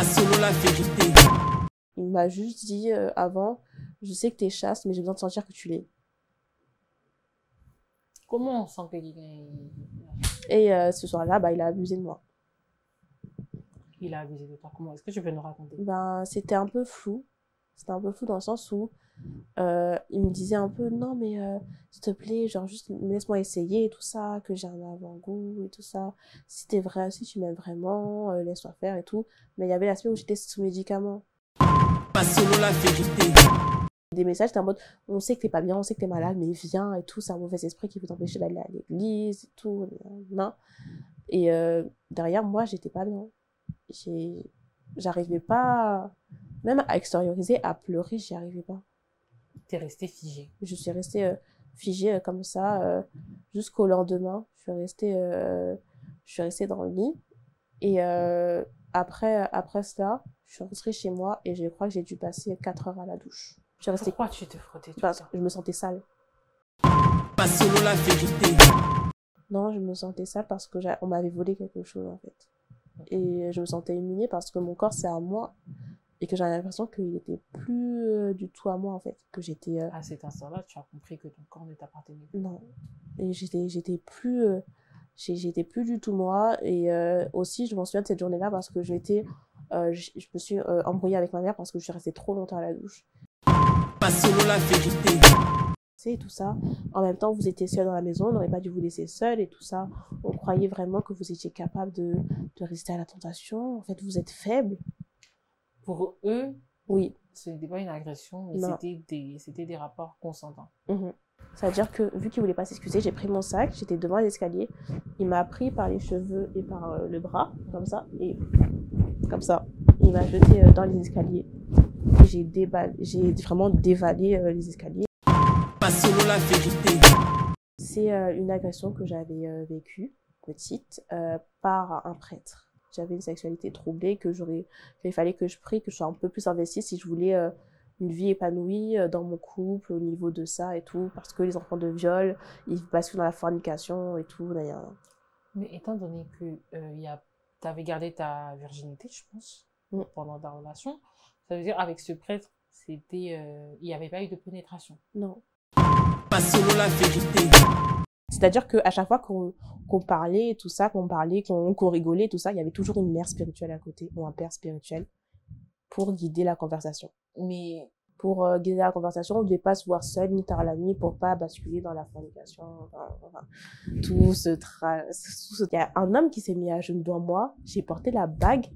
Pas selon la vérité. Il m'a juste dit avant, je sais que t'es chaste, mais j'ai besoin de sentir que tu l'es. Comment on sent que quelqu'un Et ce soir-là, bah, il a abusé de moi. il a abusé de toi? Comment? Est-ce que tu peux nous raconter? Ben, c'était un peu flou. C'était un peu flou dans le sens où il me disait un peu, non, mais s'il te plaît, genre juste laisse-moi essayer et tout ça, que j'ai un avant-goût et tout ça. Si t'es vrai, si tu m'aimes vraiment, laisse-moi faire et tout. Mais il y avait l'aspect où j'étais sous médicaments. Pas selon la vérité. Des messages, t'es en mode, on sait que t'es pas bien, on sait que t'es malade, mais viens et tout, c'est un mauvais esprit qui veut t'empêcher d'aller à l'église et tout. Non. Et derrière, moi, j'étais pas bien. J'arrivais pas, même à extérioriser, à pleurer, j'y arrivais pas. T'es restée figée. Je suis restée figée comme ça jusqu'au lendemain. Je suis restée dans le lit. Et après cela, je suis rentrée chez moi et je crois que j'ai dû passer 4 heures à la douche. Je suis restée Pourquoi tu te frottais tout parce ça? que je me sentais sale. Pas selon la vérité. Non, je me sentais sale parce que on m'avait volé quelque chose en fait. Et je me sentais humiliée parce que mon corps c'est à moi et que j'avais l'impression qu'il n'était plus du tout à moi en fait. Que j'étais. À cet instant-là, tu as compris que ton corps ne t'appartenait plus. Non. Et j'étais plus du tout moi. Et aussi, je m'en souviens de cette journée-là parce que je me suis embrouillée avec ma mère parce que je suis restée trop longtemps à la douche. Pas selon la vérité. Et tout ça. En même temps, vous étiez seul dans la maison, on n'aurait pas dû vous laisser seul et tout ça. On croyait vraiment que vous étiez capable de résister à la tentation. En fait, vous êtes faible. Pour eux, oui. Ce n'était pas une agression, mais c'était des rapports consentants. C'est-à-dire que, vu qu'il voulait pas s'excuser, j'ai pris mon sac, j'étais devant l'escalier. Il m'a pris par les cheveux et par le bras, comme ça, et comme ça. Il m'a jeté dans les escaliers. J'ai vraiment dévalé les escaliers. Pas selon la vérité. C'est une agression que j'avais vécue, petite, par un prêtre. J'avais une sexualité troublée, qu'il fallait que je prie, que je sois un peu plus investie si je voulais une vie épanouie dans mon couple, au niveau de ça et tout, parce que les enfants de viol, ils basculent dans la fornication et tout. D'ailleurs. Mais étant donné que tu avais gardé ta virginité, je pense, pendant ta relation, ça veut dire avec ce prêtre, il n'y avait pas eu de pénétration. Non. Pas selon la vérité. C'est-à-dire qu'à chaque fois qu'on parlait et tout ça, qu'on rigolait, tout ça, il y avait toujours une mère spirituelle à côté, ou un père spirituel, pour guider la conversation. Mais pour guider la conversation, on ne devait pas se voir seul, ni tard la nuit, pour pas basculer dans la fornication. Tout ce Il y a un homme qui s'est mis à genoux devant moi, j'ai porté la bague,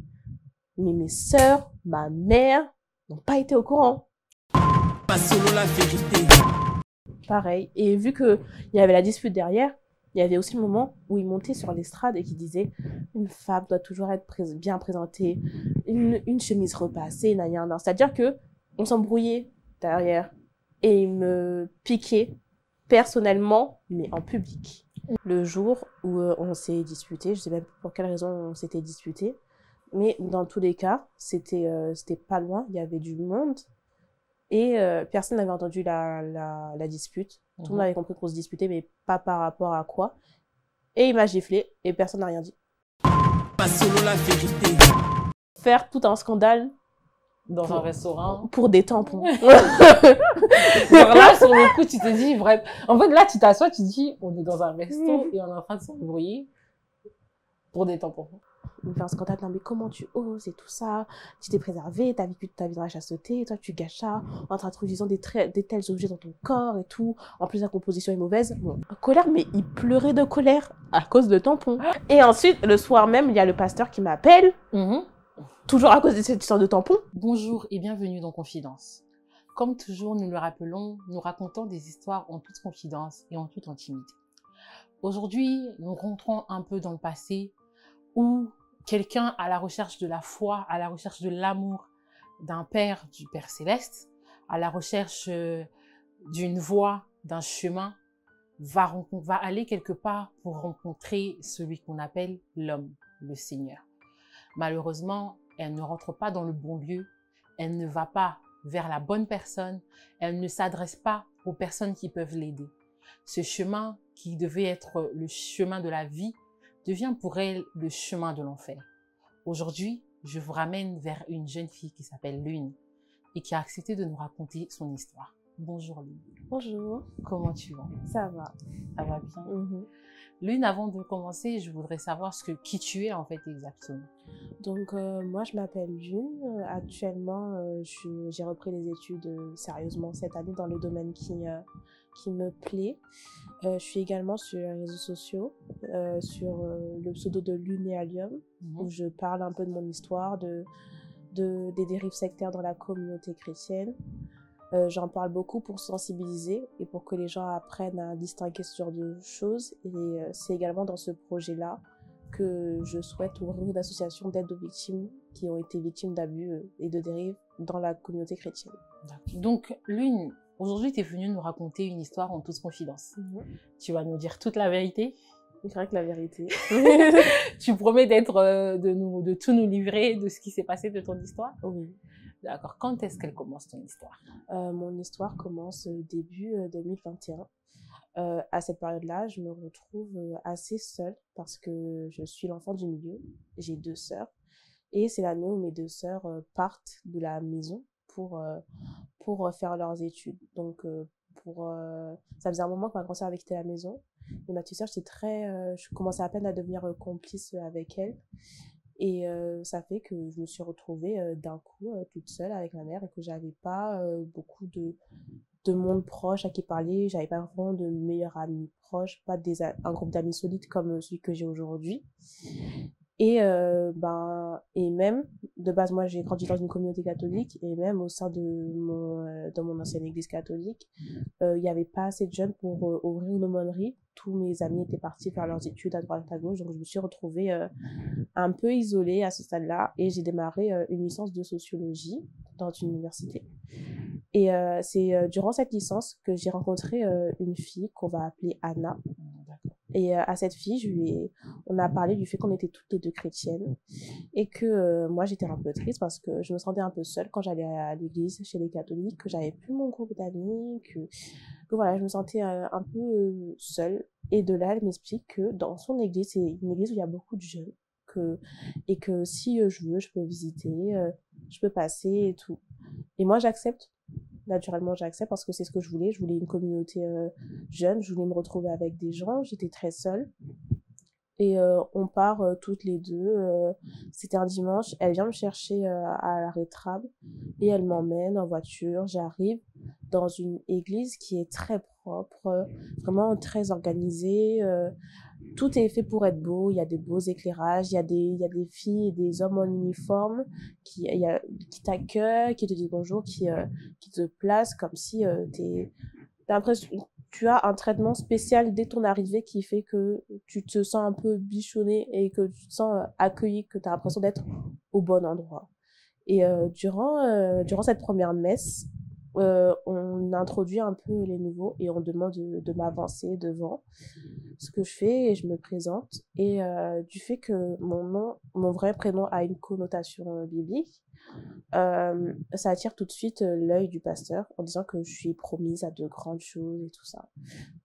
mais mes sœurs, ma mère, n'ont pas été au courant. Pas selon la vérité. Pareil. Et vu qu'il y avait la dispute derrière, il y avait aussi le moment où il montait sur l'estrade et qui disait une femme doit toujours être bien présentée, une chemise repassée, c'est-à-dire qu'on s'embrouillait derrière et il me piquait personnellement, mais en public. Le jour où on s'est disputé, je sais même pour quelle raison on s'était disputé, mais dans tous les cas, c'était pas loin, il y avait du monde. Et personne n'avait entendu la dispute. Tout le monde avait compris qu'on se disputait, mais pas par rapport à quoi. Et il m'a giflé et personne n'a rien dit. Pas selon la vérité. Faire tout un scandale dans un restaurant pour des tampons. Genre là, sur le coup, tu te dis, bref. En fait, là, tu t'assois, tu te dis, on est dans un resto et on est en train de s'embrouiller pour des tampons. Il me fait un scandale, non mais comment tu oses et tout ça, tu t'es préservé, t'as vécu toute ta vie dans la chasteté, toi tu gâches ça en t'introduisant des tels objets dans ton corps et tout, en plus la composition est mauvaise. Bon, colère, mais il pleurait de colère à cause de tampons. Et ensuite, le soir même, il y a le pasteur qui m'appelle, toujours à cause de cette histoire de tampons. Bonjour et bienvenue dans Confidence. Comme toujours, nous le rappelons, nous racontons des histoires en toute confidence et en toute intimité. Aujourd'hui, nous rentrons un peu dans le passé où quelqu'un à la recherche de la foi, à la recherche de l'amour d'un Père, du Père Céleste, à la recherche d'une voie, d'un chemin, va aller quelque part pour rencontrer celui qu'on appelle l'homme, le Seigneur. Malheureusement, elle ne rentre pas dans le bon lieu, elle ne va pas vers la bonne personne, elle ne s'adresse pas aux personnes qui peuvent l'aider. Ce chemin qui devait être le chemin de la vie devient pour elle le chemin de l'enfer. Aujourd'hui, je vous ramène vers une jeune fille qui s'appelle Lune et qui a accepté de nous raconter son histoire. Bonjour Lune. Bonjour. Comment tu vas? Ça va. Ça va bien? Mhm. Lune, avant de commencer, je voudrais savoir qui tu es en fait exactement. Donc, moi, je m'appelle Lune. Actuellement, j'ai repris les études sérieusement cette année dans le domaine qui me plaît. Je suis également sur les réseaux sociaux, sur le pseudo de Lunéalium, où je parle un peu de mon histoire, des dérives sectaires dans la communauté chrétienne. J'en parle beaucoup pour sensibiliser et pour que les gens apprennent à distinguer ce genre de choses. Et c'est également dans ce projet-là que je souhaite ouvrir une association d'aide aux victimes qui ont été victimes d'abus et de dérives dans la communauté chrétienne. Donc, Lune, aujourd'hui, tu es venue nous raconter une histoire en toute confidence. Tu vas nous dire toute la vérité. C'est vrai que la vérité. Tu promets de tout nous livrer de ce qui s'est passé de ton histoire? Oui. D'accord. Quand est-ce qu'elle commence, ton histoire? Mon histoire commence début 2021. À cette période-là, je me retrouve assez seule parce que je suis l'enfant du milieu. J'ai 2 sœurs. Et c'est l'année où mes 2 sœurs partent de la maison pour faire leurs études. Donc, ça faisait un moment que ma grande sœur avait quitté la maison. Et ma petite sœur, je commençais à peine à devenir complice avec elle. Et ça fait que je me suis retrouvée d'un coup toute seule avec ma mère et que j'avais pas beaucoup de monde proche à qui parler. J'avais pas vraiment de meilleurs amis proches, pas un groupe d'amis solides comme celui que j'ai aujourd'hui. Et même de base, moi j'ai grandi dans une communauté catholique et même au sein de mon ancienne église catholique, il y avait pas assez de jeunes pour ouvrir une aumônerie. Tous mes amis étaient partis faire leurs études à droite à gauche, donc je me suis retrouvée un peu isolée à ce stade-là et j'ai démarré une licence de sociologie dans une université. Et c'est durant cette licence que j'ai rencontré une fille qu'on va appeler Anna. Et à cette fille, on a parlé du fait qu'on était toutes les 2 chrétiennes et que moi j'étais un peu triste parce que je me sentais un peu seule quand j'allais à l'église chez les catholiques, que j'avais plus mon groupe d'amis, que voilà, je me sentais un peu seule. Et de là, elle m'explique que dans son église, c'est une église où il y a beaucoup de jeunes et que si je veux, je peux visiter, je peux passer et tout. Et moi j'accepte. Naturellement, j'accepte parce que c'est ce que je voulais. Je voulais une communauté jeune. Je voulais me retrouver avec des gens. J'étais très seule. Et on part toutes les 2. C'était un dimanche. Elle vient me chercher à l'arrêt de tram et elle m'emmène en voiture. J'arrive dans une église qui est très propre, vraiment très organisée. Tout est fait pour être beau, il y a des beaux éclairages, il y a des filles et des hommes en uniforme qui t'accueillent, qui te disent bonjour, qui te placent comme si t'as l'impression, tu as un traitement spécial dès ton arrivée qui fait que tu te sens un peu bichonné et que tu te sens accueilli, que tu as l'impression d'être au bon endroit. Et durant cette première messe, on introduit un peu les nouveaux et on demande de m'avancer devant, ce que je fais et je me présente. Et du fait que mon vrai prénom a une connotation biblique, ça attire tout de suite l'œil du pasteur en disant que je suis promise à de grandes choses et tout ça.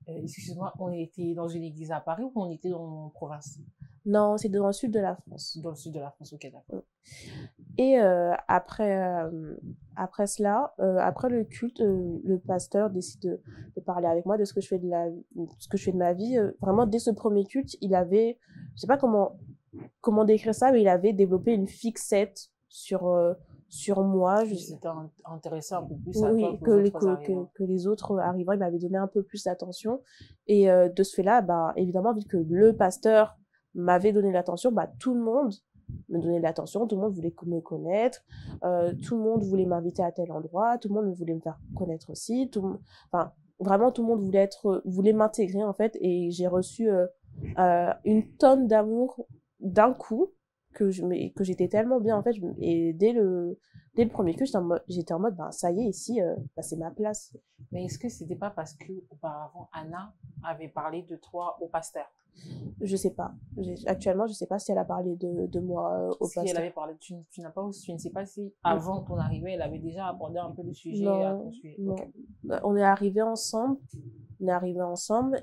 Excuse-moi, on était dans une église à Paris ou on était dans la province? Non, c'est dans le sud de la France. Dans le sud de la France, ok, d'accord. Et après cela, après le culte, le pasteur décide de parler avec moi de ce que je fais de ma vie. Vraiment, dès ce premier culte, il avait, je sais pas comment décrire ça, mais il avait développé une fixette sur moi. C'était intéressé un peu plus à oui, toi que les autres arrivants, il m'avait donné un peu plus d'attention. Et de ce fait-là, évidemment, vu que le pasteur m'avait donné l'attention, tout le monde me donnait de l'attention, tout le monde voulait me connaître, tout le monde voulait m'inviter à tel endroit, tout le monde voulait me faire connaître aussi, vraiment tout le monde voulait m'intégrer en fait, et j'ai reçu une tonne d'amour d'un coup que j'étais tellement bien en fait, et dès le premier coup j'étais en mode ça y est, ici c'est ma place. Mais est-ce que c'était pas parce que auparavant Anna avait parlé de toi au pasteur? Je sais pas. Actuellement, je sais pas si elle a parlé de moi au pasteur. Si elle avait parlé, tu ne sais pas si avant ton arrivée, elle avait déjà abordé un peu le sujet à ton sujet. Non. Okay. On est arrivés ensemble.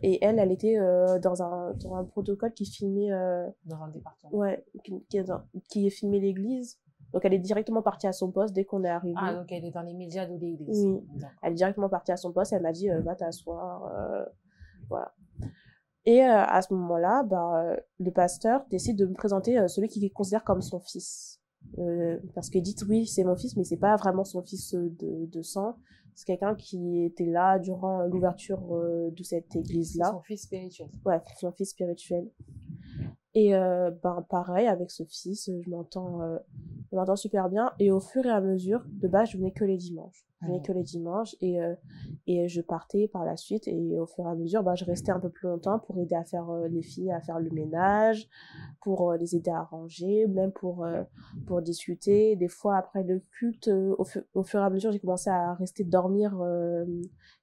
Et elle était dans un protocole qui filmait. Dans un département. Ouais, qui filmait l'église. Donc, elle est directement partie à son poste dès qu'on est arrivé. Ah, donc elle est dans les médias de l'église. Oui. D'accord. Elle est directement partie à son poste. Elle m'a dit, va t'asseoir. Voilà. Et à ce moment-là, le pasteur décide de me présenter celui qu'il considère comme son fils. Parce qu'il dit, oui, c'est mon fils, mais c'est pas vraiment son fils de sang. C'est quelqu'un qui était là durant l'ouverture de cette église-là. Son fils spirituel. Ouais, son fils spirituel. Et pareil, avec ce fils, je m'entends super bien. Et au fur et à mesure, de base, je venais que les dimanches. Je venais que les dimanches et je partais par la suite. Et au fur et à mesure, je restais un peu plus longtemps pour aider à faire les filles, à faire le ménage, pour les aider à ranger, même pour discuter. Des fois, après le culte, au fur et à mesure, j'ai commencé à rester dormir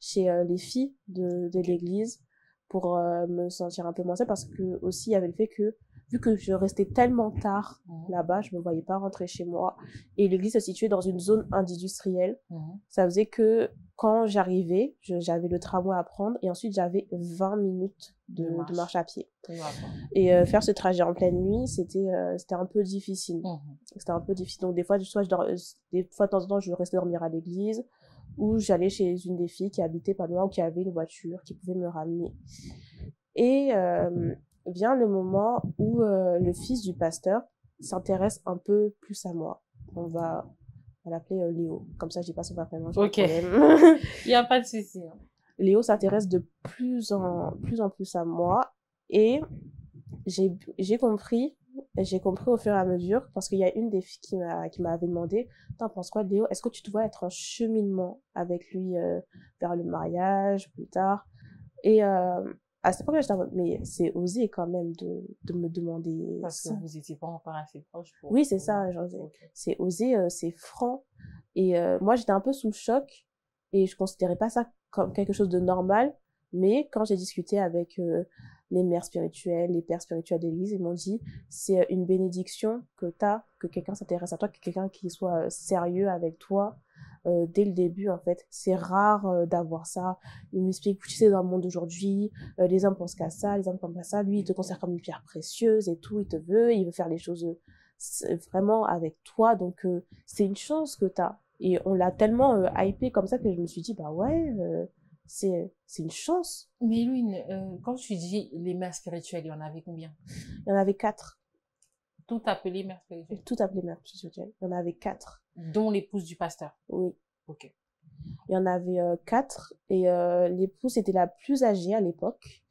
chez les filles de l'église pour me sentir un peu moins seule, parce que aussi il y avait le fait que vu que je restais tellement tard là-bas, je me voyais pas rentrer chez moi, et l'église se situait dans une zone industrielle. Ça faisait que quand j'arrivais, j'avais le tramway à prendre et ensuite j'avais 20 minutes de marche à pied. Et faire ce trajet en pleine nuit, c'était un peu difficile. C'était un peu difficile. Donc des fois de temps en temps, je restais dormir à l'église, où j'allais chez une des filles qui habitait pas loin ou qui avait une voiture, qui pouvait me ramener. Et vient le moment où le fils du pasteur s'intéresse un peu plus à moi. On va l'appeler Léo. Comme ça, je dis pas son prénom. Ok. Il n'y a pas de souci. Léo s'intéresse de plus en plus à moi. Et j'ai compris au fur et à mesure, parce qu'il y a une des filles qui m'avait demandé, t'en penses quoi, Léo? Est-ce que tu te vois être en cheminement avec lui vers le mariage plus tard? Et à cette époque-là, j'étais en mode, mais c'est osé quand même de me demander parce ça. que vous n'étiez pas encore assez proches. Oui, c'est ça. Genre, c'est osé, c'est franc. Et moi, j'étais un peu sous le choc et je considérais pas ça comme quelque chose de normal. Mais quand j'ai discuté avec les mères spirituelles, les pères spirituels de l'église, ils m'ont dit, c'est une bénédiction que quelqu'un s'intéresse à toi, que quelqu'un qui soit sérieux avec toi dès le début, en fait. C'est rare d'avoir ça. Ils m'expliquent, tu sais, dans le monde d'aujourd'hui, les hommes pensent qu'à ça, les hommes pensent à ça. Lui, il te considère comme une pierre précieuse et tout, il veut faire les choses vraiment avec toi. Donc, c'est une chance que t'as. Et on l'a tellement hypé comme ça que je me suis dit, bah ouais, c'est une chance. Mais lui, quand tu dis les mères spirituelles, il y en avait combien? Il y en avait 4. Tout appelé mères spirituelles? Tout appelé mères spirituelles. Il y en avait 4. Dont l'épouse du pasteur? Oui. Ok. Il y en avait 4 et l'épouse était la plus âgée à l'époque.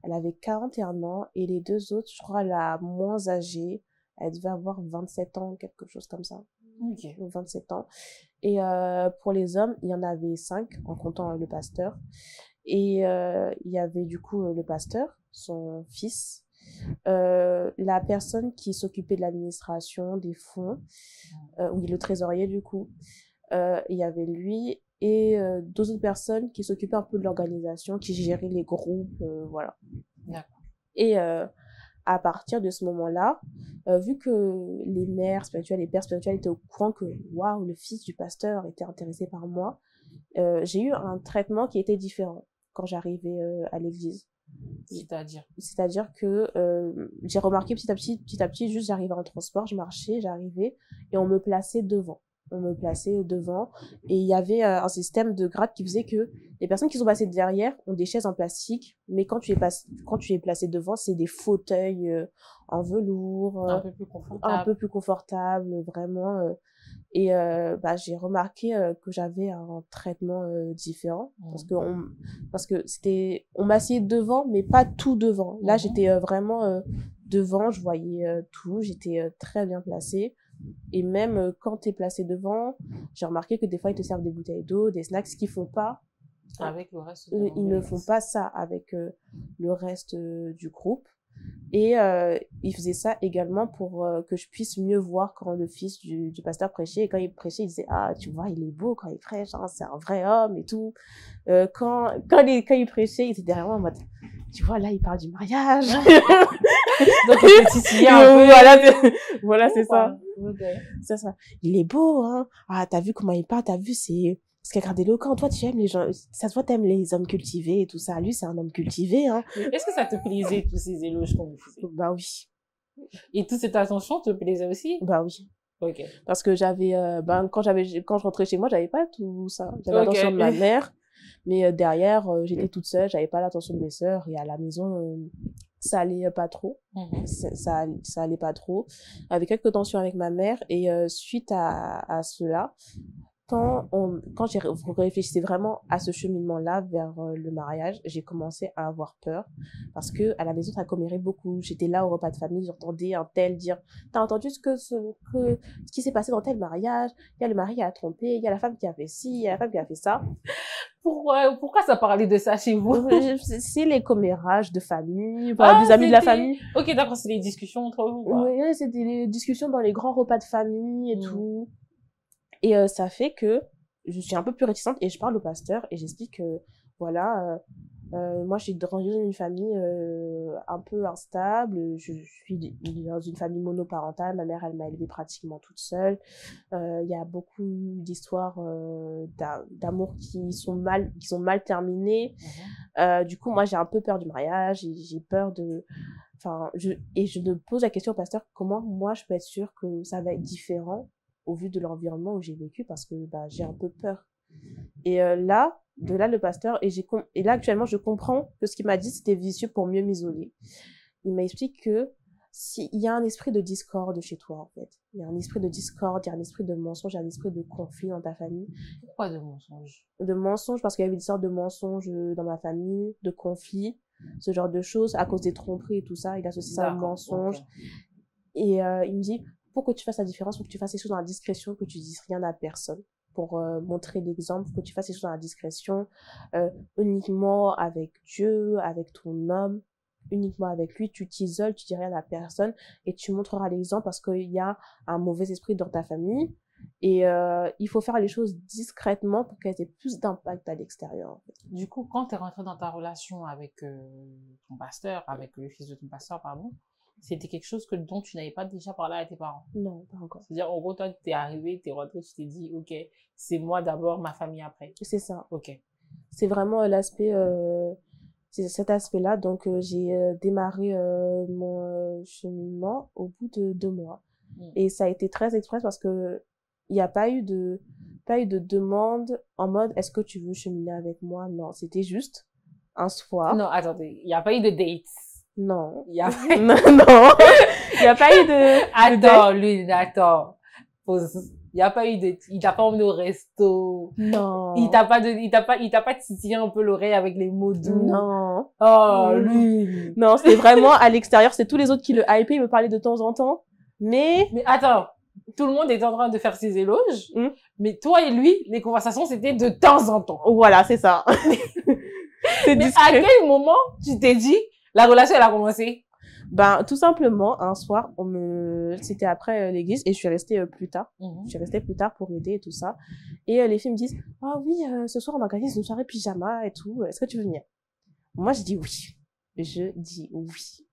Elle avait 41 ans et les 2 autres, je crois, la moins âgée, elle devait avoir 27 ans, quelque chose comme ça. Ok. 27 ans. Et pour les hommes, il y en avait 5 en comptant le pasteur. Et il y avait du coup le pasteur, son fils, la personne qui s'occupait de l'administration, des fonds, oui, le trésorier du coup. Il y avait lui et 2 autres personnes qui s'occupaient un peu de l'organisation, qui géraient les groupes, voilà. D'accord. Et à partir de ce moment-là, vu que les mères spirituelles, les pères spirituels étaient au courant que waouh, le fils du pasteur était intéressé par moi, j'ai eu un traitement qui était différent quand j'arrivais à l'église. C'est-à-dire que j'ai remarqué petit à petit, juste j'arrivais en transport, je marchais, j'arrivais et on me plaçait devant. Et il y avait un système de grade qui faisait que les personnes qui sont passées derrière ont des chaises en plastique, mais quand tu es placé devant, c'est des fauteuils en velours, un peu plus confortable, vraiment. Et j'ai remarqué que j'avais un traitement différent parce que on m'asseyait devant, mais pas tout devant. Là, j'étais vraiment devant, je voyais tout, j'étais très bien placée. Et même quand tu es placé devant, j'ai remarqué que des fois, ils te servent des bouteilles d'eau, des snacks, ce qu'ils font pas. Avec le reste ils ne font pas ça avec le reste du groupe. Et ils faisaient ça également pour que je puisse mieux voir quand le fils du pasteur prêchait. Et quand il prêchait, il disait, ah, tu vois, il est beau quand il prêche, hein, c'est un vrai homme et tout. Quand il prêchait, il était derrière moi en mode, tu vois, là, il parle du mariage. Donc, il était titillé un peu. Voilà, c'est ça. Okay. C'est ça. Il est beau, hein. Ah, t'as vu comment il parle, t'as vu, c'est quelqu'un d'éloquent. Toi, tu aimes les gens, ça se voit, t'aimes les hommes cultivés et tout ça. Lui, c'est un homme cultivé, hein. Est-ce que ça te plaisait, tous ces éloges qu'on vous faisait? Bah oui. Et toute cette attention te plaisait aussi? Bah oui. Ok. Parce que j'avais, quand je rentrais chez moi, j'avais pas tout ça. J'avais l'attention de ma mère, mais derrière, j'étais toute seule, j'avais pas l'attention de mes sœurs, et à la maison, ça allait pas trop. Ça allait pas trop. Avec quelques tensions avec ma mère, et suite à cela, quand j'ai réfléchi vraiment à ce cheminement-là vers le mariage, j'ai commencé à avoir peur parce que à la maison ça commérait beaucoup. J'étais là au repas de famille, j'entendais un tel dire t'as entendu ce qui s'est passé dans tel mariage, il y a le mari qui a trompé, il y a la femme qui a fait ci, il y a la femme qui a fait ça. Pourquoi ça parlait de ça chez vous? C'est les commérages de famille, voilà, des amis de la famille. Ok, d'accord, c'est les discussions entre vous, quoi. Oui, c'était les discussions dans les grands repas de famille et tout. Et ça fait que je suis un peu plus réticente et je parle au pasteur et j'explique que, voilà, moi, je suis grandie dans une famille un peu instable. Je suis dans une famille monoparentale. Ma mère, elle m'a élevée pratiquement toute seule. Il y a beaucoup d'histoires d'amour qui sont mal terminées. Du coup, moi, j'ai un peu peur du mariage. J'ai peur de... Enfin, je me pose la question au pasteur, comment moi, je peux être sûre que ça va être différent au vu de l'environnement où j'ai vécu, parce que j'ai un peu peur. Et là, le pasteur, et là actuellement, je comprends que ce qu'il m'a dit, c'était vicieux pour mieux m'isoler. Il m'a expliqué que s'il y a un esprit de discorde chez toi, en fait, il y a un esprit de discorde, il y a un esprit de mensonge, il y a un esprit de conflit dans ta famille. Pourquoi de mensonge? De mensonge, parce qu'il y avait des sortes de mensonges dans ma famille, de conflits, ce genre de choses, à cause des tromperies et tout ça, il associe ça au mensonge. Okay. Et il me dit, pour que tu fasses la différence, pour que tu fasses les choses dans la discrétion, que tu dises rien à personne, pour montrer l'exemple, que tu fasses les choses dans la discrétion, uniquement avec Dieu, avec ton homme, uniquement avec lui, tu t'isoles, tu dis rien à personne et tu montreras l'exemple, parce qu'il y a un mauvais esprit dans ta famille et il faut faire les choses discrètement pour qu'elles aient plus d'impact à l'extérieur, en fait. Du coup, quand tu es rentrée dans ta relation avec ton pasteur, avec le fils de ton pasteur, pardon, c'était quelque chose dont tu n'avais pas déjà parlé à tes parents? Non, pas encore. C'est-à-dire, en gros, toi, tu es arrivée, tu es rentrée, tu t'es dit, ok, c'est moi d'abord, ma famille après. C'est ça. Ok. C'est vraiment l'aspect, c'est cet aspect-là. Donc, j'ai démarré mon cheminement au bout de 2 mois. Et ça a été très express parce que il n'y a pas eu de demande en mode, est-ce que tu veux cheminer avec moi? Non, c'était juste un soir. Non, attendez, il n'y a pas eu de date. Non. Il y a non. Il n'y a pas eu de... Attends. Pause. Il n'y a pas eu de... Il t'a pas emmené au resto. Non. Il t'a pas titillé un peu l'oreille avec les mots doux. Non. Oh, lui. Non, c'était vraiment à l'extérieur. C'est tous les autres qui le hypaient. Ils me parlaient de temps en temps. Mais attends. Tout le monde était en train de faire ses éloges. Mais toi et lui, les conversations, c'était de temps en temps. Voilà, c'est ça. Mais discret. À quel moment tu t'es dit, la relation, elle a commencé? Tout simplement, un soir, c'était après l'église et je suis restée plus tard. Je suis restée plus tard pour aider et tout ça. Et les filles me disent, ah oui, ce soir, on organise une soirée pyjama et tout. Est-ce que tu veux venir? Moi, je dis oui. Je dis oui.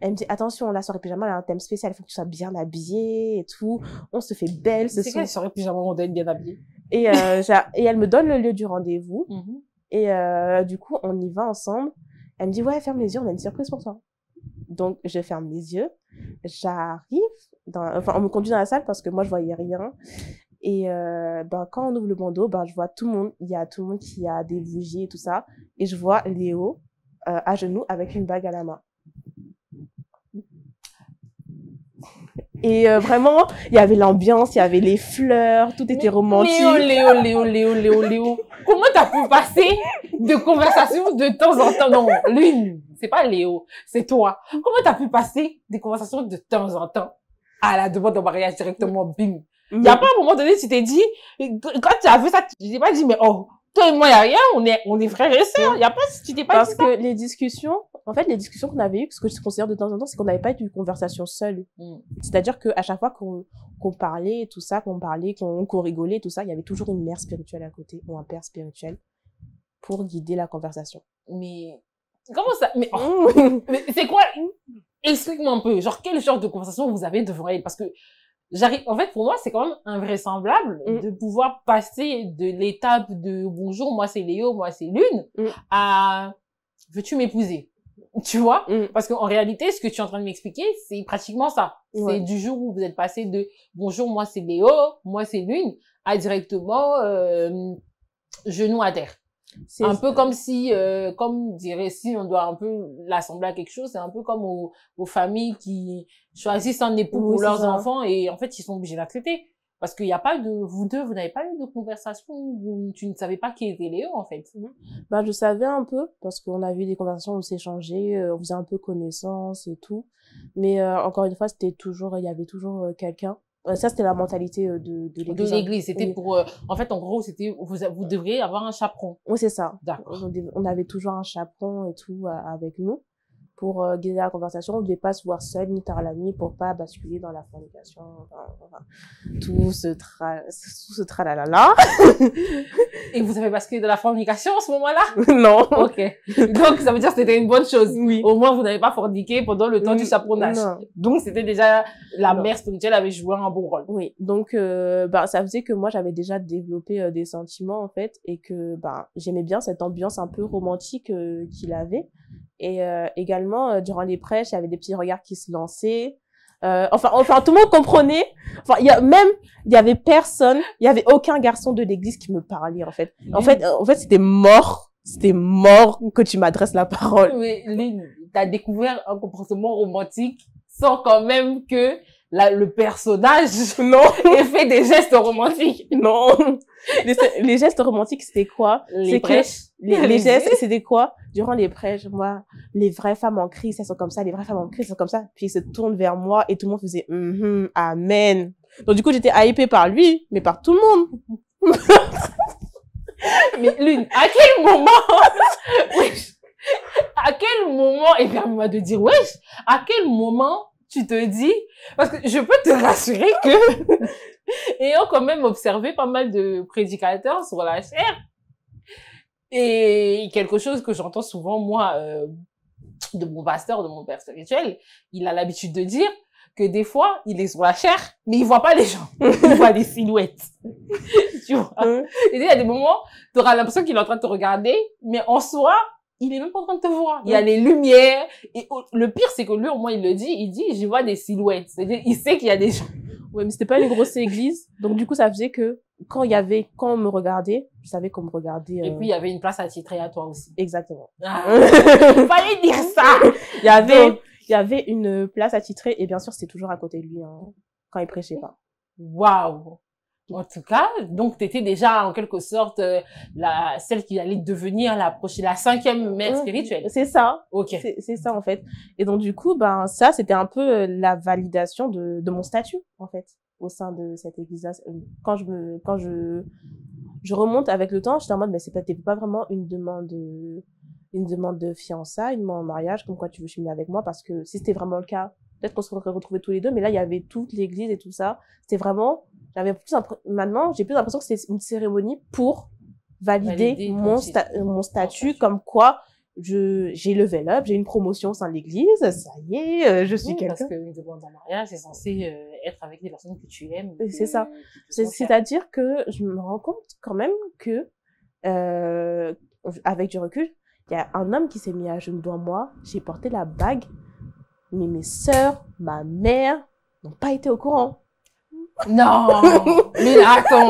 Elle me dit, attention, la soirée pyjama, elle a un thème spécial. Il faut que tu sois bien habillée et tout. On se fait belle ce soir. C'est quelle soirée pyjama où on doit être bien habillée? Et elle me donne le lieu du rendez-vous. Et du coup, on y va ensemble. Elle me dit, ouais, ferme les yeux, on a une surprise pour toi. Donc, je ferme les yeux. J'arrive on me conduit dans la salle parce que moi, je voyais rien. Et quand on ouvre le bandeau, je vois tout le monde. Il y a tout le monde qui a des bougies et tout ça. Et je vois Léo à genoux avec une bague à la main. Et vraiment, il y avait l'ambiance, il y avait les fleurs, tout était romantique. Léo. Comment t'as pu passer de conversations de temps en temps? Non, lui, c'est pas Léo, c'est toi. Comment t'as pu passer des conversations de temps en temps à la demande de mariage directement, bim? Il y a pas un moment donné, tu t'es dit, quand tu as vu ça, tu t'es pas dit, mais oh, toi et moi, il y a rien, on est frères et sœurs. Il y a pas, tu t'es pas dit ça. Parce que les discussions qu'on avait eues, ce que je considère de temps en temps, c'est qu'on n'avait pas eu de conversation seule. C'est-à-dire qu'à chaque fois qu'on parlait, tout ça, qu'on rigolait, tout ça, il y avait toujours une mère spirituelle à côté, ou un père spirituel, pour guider la conversation. Mais, comment ça? Mais c'est quoi? Explique-moi un peu. Genre, quel genre de conversation vous avez devant elle? Parce que en fait, pour moi, c'est quand même invraisemblable de pouvoir passer de l'étape de bonjour, moi c'est Léo, moi c'est Lune, à veux-tu m'épouser? Tu vois? Parce qu'en réalité, ce que tu es en train de m'expliquer, c'est pratiquement ça. Ouais. C'est du jour où vous êtes passé de bonjour, moi c'est Léo, moi c'est Lune, à directement genou à terre. C'est Un peu comme si, comme dirait si on doit un peu l'assembler à quelque chose, c'est un peu comme aux familles qui choisissent un époux Oui, pour c'est leurs ça. enfants et en fait ils sont obligés d'accepter. Parce qu'il n'y a pas de, vous deux, vous n'avez pas eu de conversation où tu ne savais pas qui était Léo en fait. Bah, je savais un peu, parce qu'on a eu des conversations, on s'échangeait, on faisait un peu connaissance et tout. Mais encore une fois, il y avait toujours quelqu'un. Ça, c'était la mentalité de De l'église, hein. l'église, c'était Oui. pour, en fait en gros c'était, vous devriez avoir un chaperon. Oui, c'est ça. D'accord. On avait toujours un chaperon et tout avec nous pour guider la conversation. On ne devait pas se voir seul ni tard la nuit pour pas basculer dans la fornication. Enfin, tout ce tralalala. Et vous avez basculé de la fornication à ce moment-là? Non. Ok. Donc, ça veut dire que c'était une bonne chose. Oui. Au moins, vous n'avez pas forniqué pendant le temps du chaperonnage. Non. Donc, c'était déjà, la Non. mère spirituelle avait joué un bon rôle. Oui, donc ça faisait que moi j'avais déjà développé des sentiments en fait et que j'aimais bien cette ambiance un peu romantique qu'il avait et également durant les prêches il y avait des petits regards qui se lançaient enfin tout le monde comprenait, enfin il y avait personne, il y avait aucun garçon de l'église qui me parlait en fait c'était mort que tu m'adresses la parole. Mais Lynn, t'as découvert un comportement romantique sans quand même que le personnage Non. ait fait des gestes romantiques. Non. Les gestes romantiques, c'était quoi? Les prêches. Les gestes, c'était quoi? Durant les prêches, moi, les vraies femmes en Christ, elles sont comme ça, les vraies femmes en Christ, elles sont comme ça. Puis ils se tournent vers moi et tout le monde faisait, amen. Donc du coup, j'étais hypée par lui, mais par tout le monde. Mais Lune, à quel moment, wesh, à quel moment, et permets-moi de dire, wesh, à quel moment tu te dis, parce que je peux te rassurer que, ayant quand même observé pas mal de prédicateurs sur la chair, et quelque chose que j'entends souvent, moi, de mon pasteur, de mon père spirituel, il a l'habitude de dire que des fois, il est sur la chair, mais il voit pas les gens. Il voit des silhouettes. Tu vois. Et il y a des moments, tu auras l'impression qu'il est en train de te regarder, mais en soi, il est même pas en train de te voir. Il y a les lumières. Et le pire, c'est que lui, au moins, il dit, je vois des silhouettes. C'est-à-dire, il sait qu'il y a des gens. Ouais, mais c'était pas une grosse église. Donc, du coup, ça faisait que quand on me regardait, je savais qu'on me regardait. Et puis, il y avait une place attitrée à toi aussi. Exactement. Ah, fallait dire ça! Il y avait une place attitrée et bien sûr, c'était toujours à côté de lui, hein, quand il prêchait pas. Waouh! En tout cas, donc t'étais déjà en quelque sorte celle qui allait devenir la 5e mère spirituelle. C'est ça. Ok. C'est ça en fait. Et donc du coup, ça c'était un peu la validation de mon statut en fait au sein de cette église-là. Quand je remonte avec le temps, j'étais en mode mais c'était pas vraiment une demande de fiançailles, une demande en mariage, comme quoi tu veux cheminer avec moi, parce que si c'était vraiment le cas, peut-être qu'on se serait retrouvés tous les deux, mais là il y avait toute l'église et tout ça. C'était vraiment maintenant, j'ai plus l'impression que c'est une cérémonie pour valider mon statut, comme quoi j'ai level up, j'ai une promotion au sein de l'église, ça y est, je suis quelqu'un. Parce qu'une demande en mariage, c'est censé être avec des personnes que tu aimes. C'est ça. C'est-à-dire que je me rends compte quand même que, avec du recul, il y a un homme qui s'est mis à genoux devant moi, j'ai porté la bague, mais mes sœurs, ma mère n'ont pas été au courant. Non! Mais là, attends.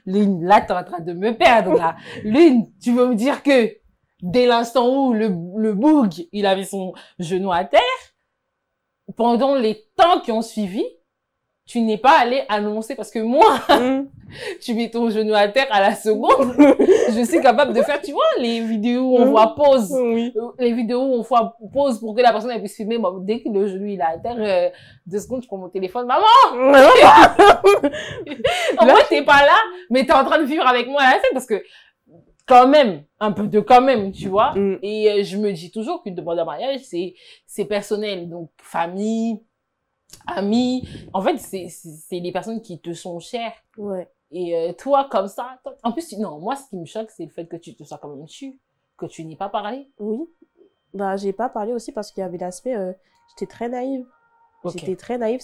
Lune, là, t'es en train de me perdre, là. Lune, tu veux me dire que, dès l'instant où le boug, il avait son genou à terre, pendant les temps qui ont suivi, tu n'es pas allé annoncer, parce que moi, tu mets ton genou à terre à la seconde, je suis capable de faire, tu vois, les vidéos où on voit pause, les vidéos où on voit pause pour que la personne elle puisse filmer. Bon, dès que le genou il est à terre, 2 secondes, je prends mon téléphone, maman! En vrai, t'es pas là, mais t'es en train de vivre avec moi à la scène, parce que quand même, un peu de quand même, tu vois. Et je me dis toujours qu'une demande en mariage, c'est personnel, donc famille, amis, en fait, c'est les personnes qui te sont chères. Ouais. Et toi, comme ça, en plus, non, moi, ce qui me choque, c'est le fait que tu te sois quand même tu, que tu n'aies pas parlé. Oui. J'ai pas parlé aussi parce qu'il y avait l'aspect, j'étais très naïve. Okay. J'étais très naïve,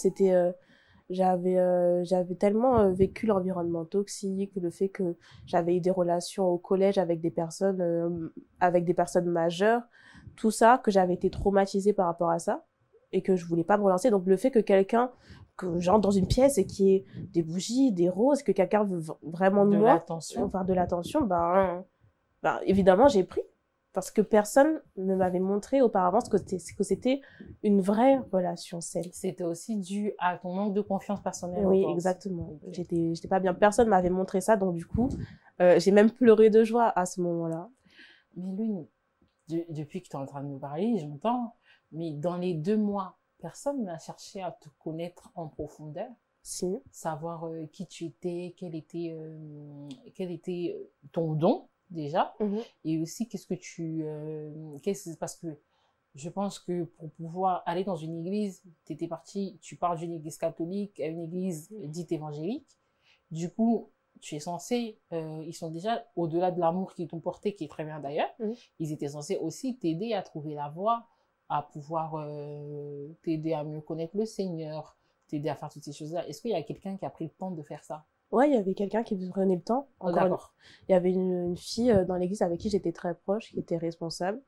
j'avais tellement vécu l'environnement toxique, le fait que j'avais eu des relations au collège avec des personnes majeures, tout ça, que j'avais été traumatisée par rapport à ça. et que je voulais pas me relancer. Donc, le fait que quelqu'un, que j'entre dans une pièce et qu'il y ait des bougies, des roses, que quelqu'un veut vraiment de moi, enfin de l'attention, ben, évidemment, j'ai pris. Parce que personne ne m'avait montré auparavant que c'était une vraie relation saine. C'était aussi dû à ton manque de confiance personnelle. Oui, exactement. Okay. J'étais pas bien. Personne m'avait montré ça, donc du coup, j'ai même pleuré de joie à ce moment-là. Mais Lune, depuis que tu es en train de me parler, j'entends, mais dans les 2 mois, personne n'a cherché à te connaître en profondeur. Si. Savoir qui tu étais, quel était ton don. Déjà, et aussi qu'est-ce que parce que je pense que pour pouvoir aller dans une église, tu pars d'une église catholique à une église dite évangélique, du coup, tu es censé, ils sont déjà, au-delà de l'amour qu'ils t'ont porté, qui est très bien d'ailleurs, ils étaient censés aussi t'aider à trouver la voie, à pouvoir t'aider à mieux connaître le Seigneur, t'aider à faire toutes ces choses-là. Est-ce qu'il y a quelqu'un qui a pris le temps de faire ça? Ouais, il y avait quelqu'un qui prenait le temps. D'accord. Il y avait une fille dans l'église avec qui j'étais très proche, qui était responsable,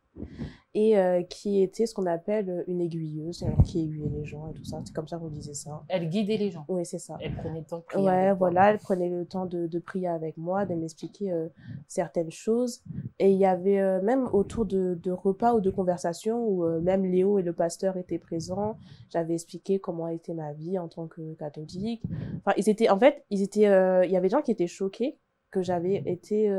et qui était ce qu'on appelle une aiguilleuse, c'est-à-dire qui aiguillait les gens et tout ça. C'est comme ça qu'on disait ça. Elle guidait les gens. Oui, c'est ça. Elle prenait le temps de prier. Ouais, voilà, elle prenait le temps de prier avec moi, de m'expliquer certaines choses. Et il y avait même autour de repas ou de conversations où même Léo et le pasteur étaient présents. J'avais expliqué comment était ma vie en tant que catholique. Enfin, il y avait des gens qui étaient choqués que j'avais été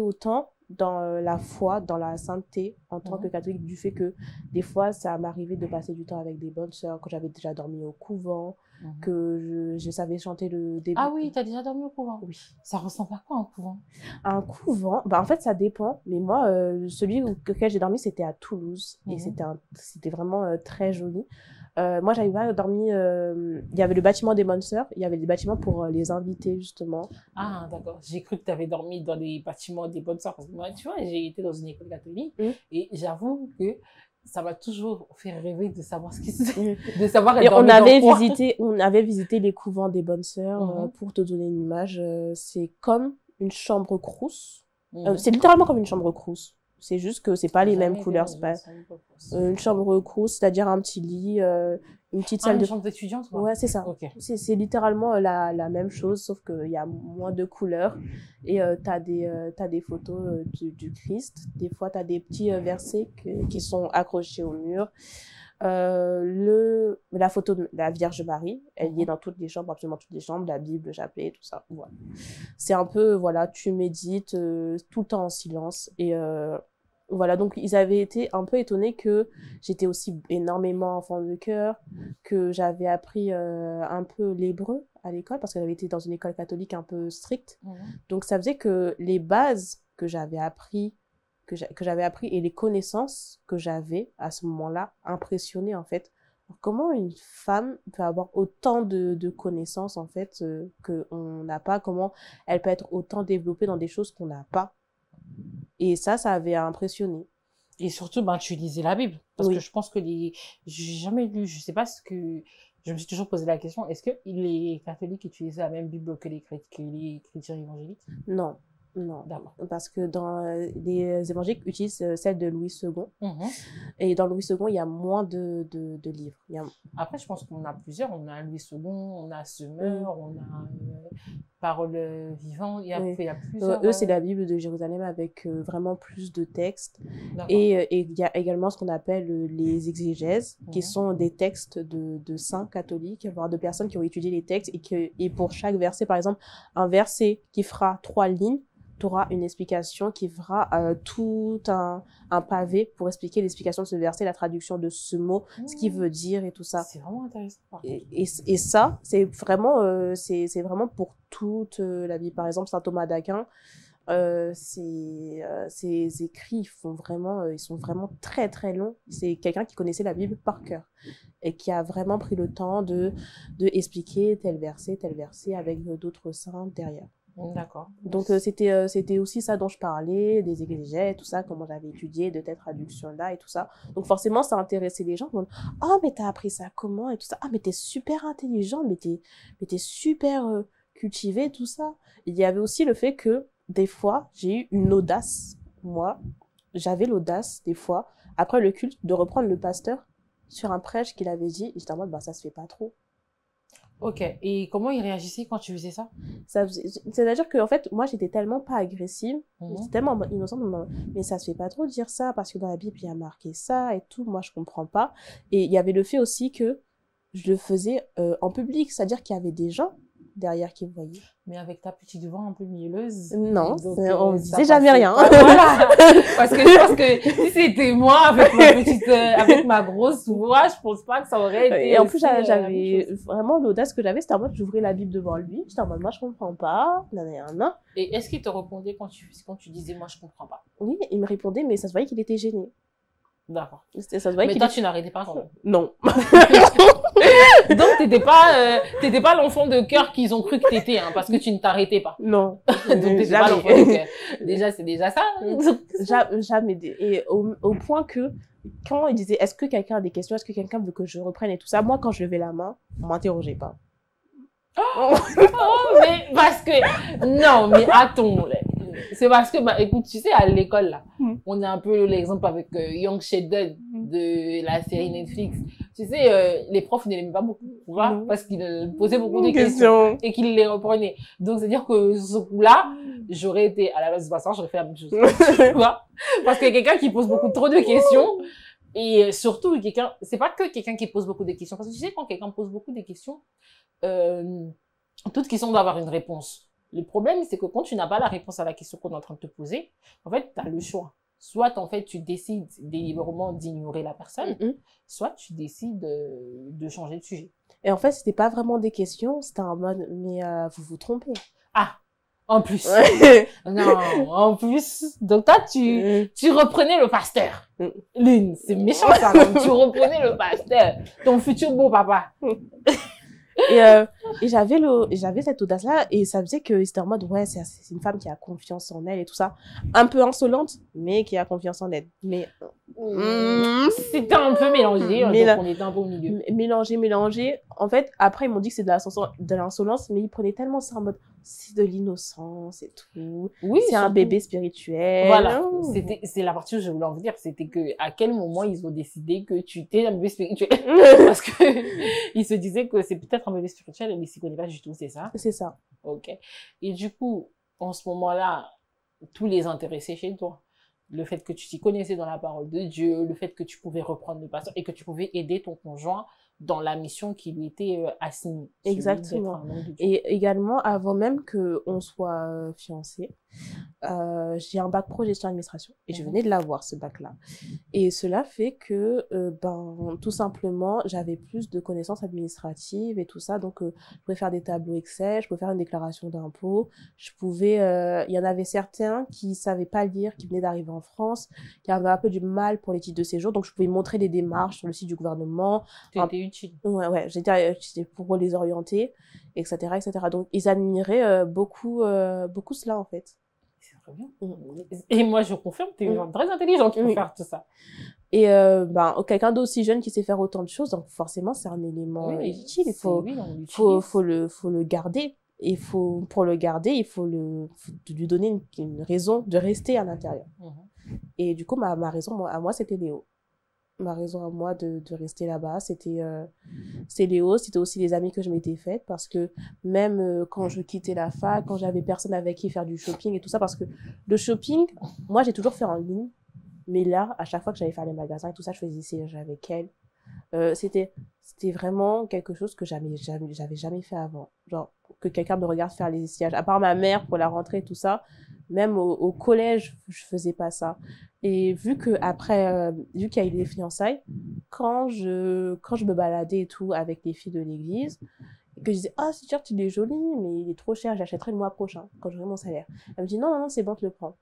autant dans la foi, dans la sainteté en tant que catholique, du fait que des fois ça m'arrivait de passer du temps avec des bonnes sœurs, quand j'avais déjà dormi au couvent, que je savais chanter le début. Ah oui, t'as déjà dormi au couvent? Oui. Ça ressemble à quoi un couvent? Un couvent, en fait ça dépend, mais moi celui auquel j'ai dormi c'était à Toulouse et c'était vraiment très joli. Moi, j'avais pas dormi. Il y avait le bâtiment des bonnes sœurs, il y avait des bâtiments pour les invités, justement. Ah, d'accord. J'ai cru que tu avais dormi dans les bâtiments des bonnes sœurs. Parce que moi, tu vois, j'ai été dans une école catholique et j'avoue que ça m'a toujours fait rêver de savoir ce qui se fait, de savoir être on avait visité les couvents des bonnes sœurs. Pour te donner une image, c'est comme une chambre crous. C'est littéralement comme une chambre crous. C'est juste que c'est pas les mêmes couleurs. C'est pas une chambre crous, c'est-à-dire un petit lit, une petite salle de chambre d'étudiante, quoi. Ouais, c'est ça. Okay. C'est littéralement la même chose, sauf qu'il y a moins de couleurs. Et t'as des photos du Christ. Des fois, t'as des petits versets qui sont accrochés au mur. La photo de la Vierge Marie, elle y est dans toutes les chambres, absolument toutes les chambres, la Bible, le chapelet, tout ça. Voilà. C'est un peu, voilà, tu médites tout le temps en silence. Et voilà, donc ils avaient été un peu étonnés que j'étais aussi énormément enfant de cœur, que j'avais appris un peu l'hébreu à l'école, parce que j'avais été dans une école catholique un peu stricte. Donc ça faisait que les bases que j'avais appris et les connaissances que j'avais à ce moment-là impressionnaient en fait. Alors, comment une femme peut avoir autant de connaissances en fait qu'on n'a pas, comment elle peut être autant développée dans des choses qu'on n'a pas. Et ça avait impressionné. Et surtout, tu lisais la Bible. Parce que je pense que j'ai jamais lu, je sais pas je me suis toujours posé la question, est-ce que les catholiques utilisaient la même Bible que les chrétiens évangéliques? Non. Non, parce que dans les évangéliques utilisent celle de Louis II. Et dans Louis II, il y a moins de livres. Après, je pense qu'on a plusieurs. On a Louis II, on a Semeur, on a Parole vivante. Il y a plusieurs. Eux, c'est la Bible de Jérusalem avec vraiment plus de textes. Et il y a également ce qu'on appelle les exégèses, qui sont des textes de saints catholiques, voire de personnes qui ont étudié les textes et pour chaque verset, par exemple, un verset qui fera 3 lignes, tu auras une explication qui fera tout un pavé pour expliquer l'explication de ce verset, la traduction de ce mot, ce qu'il veut dire et tout ça. C'est vraiment intéressant. Et ça, c'est vraiment pour toute la vie. Par exemple, saint Thomas d'Aquin, ses écrits ils sont vraiment très très longs. C'est quelqu'un qui connaissait la Bible par cœur et qui a vraiment pris le temps de expliquer tel verset avec d'autres saints derrière. D'accord. Donc c'était aussi ça dont je parlais, des exégèses, tout ça, comment j'avais étudié de telles traductions-là et tout ça. Donc forcément, ça intéressait les gens. « Oh, mais t'as appris ça comment ?» et tout ça. « Ah, mais t'es super intelligent, mais t'es super cultivé, tout ça. » Il y avait aussi le fait que, des fois, j'ai eu une audace. Moi, j'avais l'audace, des fois, après le culte, de reprendre le pasteur sur un prêche qu'il avait dit. J'étais en mode, bah, ça se fait pas trop. Ok. Et comment il réagissait quand tu faisais ça? C'est-à-dire que, en fait, moi, j'étais tellement pas agressive, Mhm. j'étais tellement innocente, mais ça se fait pas trop de dire ça, parce que dans la Bible, il y a marqué ça et tout, moi, je comprends pas. Et il y avait le fait aussi que je le faisais en public, c'est-à-dire qu'il y avait des gens derrière qui me voyaient. Mais avec ta petite voix un peu mielleuse. Non, Donc, on ça disait jamais passait rien. pas. Voilà. Parce que je pense que si c'était moi avec ma petite, avec ma grosse voix, je pense pas que ça aurait été. Et en plus, aussi, la même j'avais chose. vraiment l'audace que j'avais, c'était en mode, j'ouvrais la Bible devant lui, j'étais en mode, moi, je comprends pas, nanana. Et est-ce qu'il te répondait quand tu disais, moi, je comprends pas? Oui, il me répondait, mais ça se voyait qu'il était gêné. D'accord. Ça se voyait Mais qu'il toi, était... tu n'arrêtais pas quand même. Non. Donc, t'étais pas l'enfant de cœur qu'ils ont cru que t'étais, hein, parce que tu ne t'arrêtais pas. Non. Donc, t'étais pas l'enfant de cœur. Déjà, c'est déjà ça. Jamais. Et au point que, quand il disait, est-ce que quelqu'un a des questions, est-ce que quelqu'un veut que je reprenne et tout ça, moi, quand je levais la main, on m'interrogeait pas. Oh, mais parce que, non, mais attends, c'est parce que, bah, écoute, tu sais, à l'école, là, on a un peu l'exemple avec Young Sheldon de la série Netflix. Tu sais, les profs ne l'aimaient pas beaucoup, tu vois, parce qu'ils posaient beaucoup de questions et qu'ils les reprenaient. Donc, c'est-à-dire que ce coup-là, j'aurais été à la place du passant, j'aurais fait la même chose. Tu vois? Parce que quelqu'un qui pose beaucoup trop de questions, et surtout, c'est pas que quelqu'un qui pose beaucoup de questions, parce que tu sais, quand quelqu'un pose beaucoup de questions, toute question doit avoir une réponse. Le problème, c'est que quand tu n'as pas la réponse à la question qu'on est en train de te poser, en fait, tu as le choix. Soit, en fait, tu décides délibérément d'ignorer la personne, soit tu décides de changer de sujet. Et en fait, c'était pas vraiment des questions, c'était en mode, mais vous vous trompez. Ah, en plus. Non, en plus. Donc, toi, tu reprenais le pasteur. Lune, c'est méchant, ça. Tu reprenais le pasteur. Ton futur beau papa. Et j'avais cette audace-là, et ça faisait que c'était en mode, ouais, c'est une femme qui a confiance en elle et tout ça. Un peu insolente, mais qui a confiance en elle. Mais, c'était un peu mélangé, donc on était un peu au milieu. Mélangé. En fait, après, ils m'ont dit que c'est de l'insolence, mais ils prenaient tellement ça en mode, c'est de l'innocence et tout. Oui, c'est un bébé spirituel. Voilà. C'est la partie où je voulais en venir. C'était que, à quel moment ils ont décidé que tu étais un bébé spirituel? Parce que, ils se disaient que c'est peut-être un bébé spirituel, mais s'y connaît pas du tout, c'est ça? C'est ça. Ok. Et du coup, en ce moment-là, tous les intéressés chez toi, le fait que tu t'y connaissais dans la parole de Dieu, le fait que tu pouvais reprendre le pasteur et que tu pouvais aider ton conjoint dans la mission qui lui était assignée. Exactement. Et également, avant même qu'on soit fiancés, j'ai un bac pro gestion administration et je venais de l'avoir, ce bac-là. Et cela fait que, tout simplement, j'avais plus de connaissances administratives et tout ça. Donc, je pouvais faire des tableaux Excel, je pouvais faire une déclaration d'impôt. Il y en avait certains qui savaient pas lire, qui venaient d'arriver en France, qui avaient un peu du mal pour les titres de séjour. Donc, je pouvais montrer les démarches sur le site du gouvernement. C'était utile. Ouais, j'étais pour les orienter, etc., etc. Donc, ils admiraient beaucoup cela, en fait. C'est très bien. Et moi, je confirme, t'es une femme très intelligente pour faire tout ça. Et quelqu'un d'aussi jeune qui sait faire autant de choses, donc forcément, c'est un élément utile. Il faut le garder. Et pour le garder, il faut lui donner une raison de rester à l'intérieur. Et du coup, ma raison à moi, c'était Léo. Ma raison à moi de rester là-bas, c'était Léo, c'était aussi les amis que je m'étais faites, parce que même quand je quittais la fac, quand j'avais personne avec qui faire du shopping et tout ça, parce que le shopping, moi j'ai toujours fait en ligne, mais là, à chaque fois que j'allais faire les magasins et tout ça, je faisais siège avec elle. C'était vraiment quelque chose que j'avais jamais fait avant. Genre, que quelqu'un me regarde faire les sièges, à part ma mère pour la rentrée et tout ça. Même au collège, je faisais pas ça. Et vu qu'il y a eu les fiançailles, quand je me baladais et tout avec les filles de l'église, et que je disais, ah, c'est sûr, il est joli, mais il est trop cher, j'achèterai le mois prochain, quand j'aurai mon salaire. Elle me dit, non, c'est bon, tu le prends.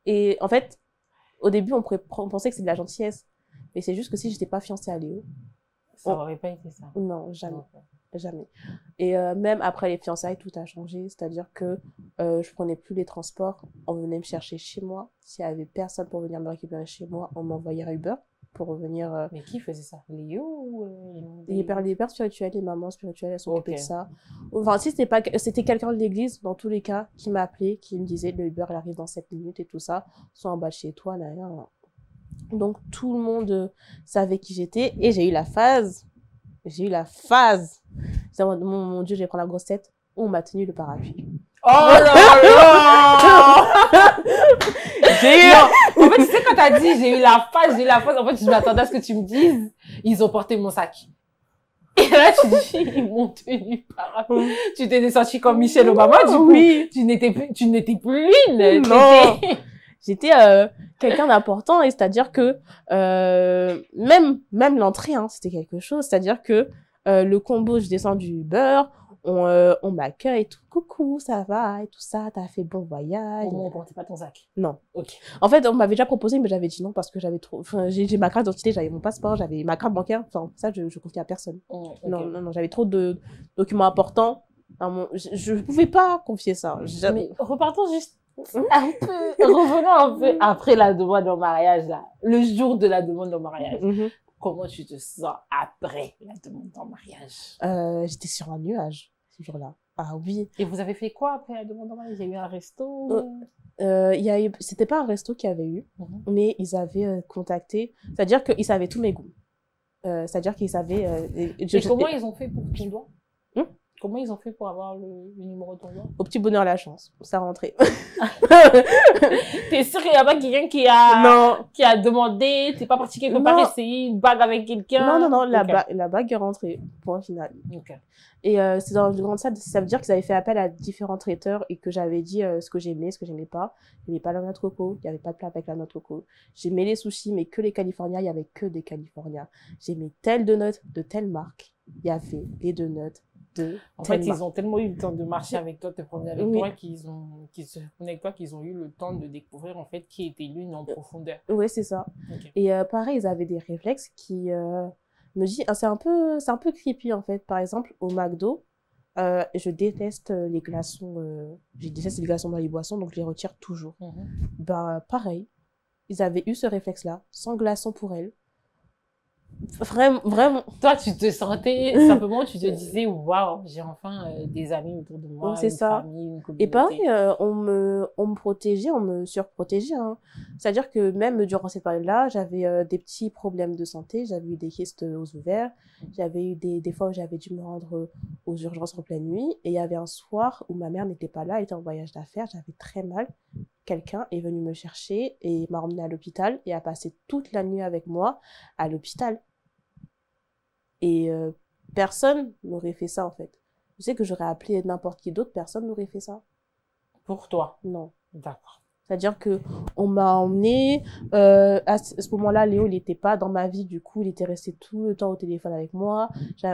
Et en fait, au début, on pensait que c'est de la gentillesse. Mais c'est juste que si j'étais pas fiancée à Léo, ça aurait pas été ça. Non, jamais. Jamais. Et même après les fiançailles, tout a changé. C'est-à-dire que je prenais plus les transports. On venait me chercher chez moi. S'il y avait personne pour venir me récupérer chez moi, on m'envoyait Uber pour revenir. Mais qui faisait ça? Léo ou les pères spirituels, les mamans spirituelles, elles s'occupaient de ça. Enfin, si c'était quelqu'un de l'église, dans tous les cas, qui m'appelait, qui me disait le Uber, il arrive dans 7 minutes et tout ça. Soit en bas de chez toi, là. Donc, tout le monde savait qui j'étais. Et j'ai eu la phase. C'est mon Dieu, je vais prendre la grosse tête. On m'a tenu le parapluie. Oh là là. En fait, tu sais, quand t'as dit, j'ai eu la phase, en fait, je m'attendais à ce que tu me dises, ils ont porté mon sac. Et là, tu dis, ils m'ont tenu parapluie. Tu t'es sentie comme Michelle Obama, du coup. Oui. Tu n'étais plus l'une. Non. J'étais quelqu'un d'important, et c'est-à-dire que même l'entrée, hein, c'était quelque chose. C'est-à-dire que le combo, je descends du Uber, on m'accueille et tout. Coucou, ça va et tout ça, t'as fait bon voyage. On portait pas ton sac. Non. Ok. En fait, on m'avait déjà proposé, mais j'avais dit non parce que j'avais trop. Enfin, j'ai ma carte d'identité, j'avais mon passeport, j'avais ma carte bancaire. Enfin, ça, je confie à personne. Okay. Non, j'avais trop de documents importants. Je pouvais pas confier ça. Mais repartons juste un peu, revenons un peu après la demande en mariage, là. Le jour de la demande en mariage. Comment tu te sens après la demande en mariage? J'étais sur un nuage, ce jour-là. Ah oui. Et vous avez fait quoi après la demande en mariage? Il y a eu un resto? C'était pas un resto qu'il y avait eu, mais ils avaient contacté. C'est-à-dire qu'ils savaient tous mes goûts. C'est-à-dire qu'ils savaient... Et comment ils ont fait pour ton doigt? Comment ils ont fait pour avoir le numéro de ton doigt? Au petit bonheur la chance, ça rentrait. T'es sûr qu'il n'y a pas quelqu'un qui a demandé, t'es pas parti quelque part essayer une bague avec quelqu'un? Non, la bague est rentrée, point final. Okay. Et c'est dans une grande salle, ça veut dire qu'ils avaient fait appel à différents traiteurs et que j'avais dit ce que j'aimais, ce que j'aimais pas. J'aimais pas la noix de coco, il y avait pas de plat avec la noix de coco. J'aimais les sushis, mais que les Californiens, il y avait que des Californiens. J'aimais telle donut de telle marque, il y avait des donuts. En fait, ils ont tellement eu le temps de marcher avec toi, de te promener avec toi, qu'ils se promenaient avec toi, qu'ils ont eu le temps de découvrir, en fait, qui était l'une en profondeur. Oui, c'est ça. Okay. Et pareil, ils avaient des réflexes qui me disent, c'est un peu creepy, en fait. Par exemple, au McDo, je déteste les glaçons, dans les boissons, donc je les retire toujours. Bah, pareil, ils avaient eu ce réflexe-là, sans glaçons pour elles. Vraiment. Toi, tu te sentais, simplement, tu te disais, waouh, j'ai enfin des amis autour de moi, une famille, une communauté. Et pareil, on me protégeait, on me surprotégeait, hein. C'est-à-dire que même durant cette période-là, j'avais des petits problèmes de santé, j'avais eu des kystes aux ovaires, j'avais eu des fois où j'avais dû me rendre aux urgences en pleine nuit, et il y avait un soir où ma mère n'était pas là, elle était en voyage d'affaires, j'avais très mal. Quelqu'un est venu me chercher et m'a emmené à l'hôpital et a passé toute la nuit avec moi à l'hôpital. Et personne n'aurait fait ça, en fait. Je sais que j'aurais appelé n'importe qui d'autre, personne n'aurait fait ça. Pour toi? Non. D'accord. C'est-à-dire que on m'a emmené à ce moment-là, Léo, il n'était pas dans ma vie, du coup, il était resté tout le temps au téléphone avec moi.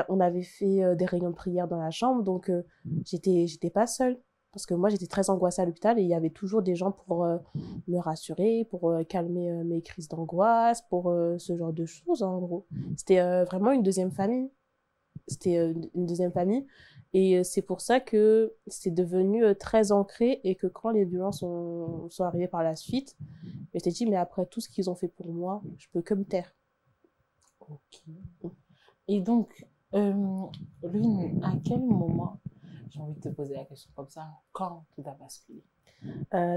On avait fait des réunions de prière dans la chambre, donc j'étais pas seule. Parce que moi, j'étais très angoissée à l'hôpital et il y avait toujours des gens pour me rassurer, pour calmer mes crises d'angoisse, pour ce genre de choses, en gros. C'était vraiment une deuxième famille. C'était une deuxième famille. Et c'est pour ça que c'est devenu très ancré et que quand les violences sont arrivées par la suite, je m'étais dit, mais après tout ce qu'ils ont fait pour moi, je peux que me taire. Ok. Et donc, Lune, à quel moment... J'ai envie de te poser la question comme ça. Quand tout a basculé?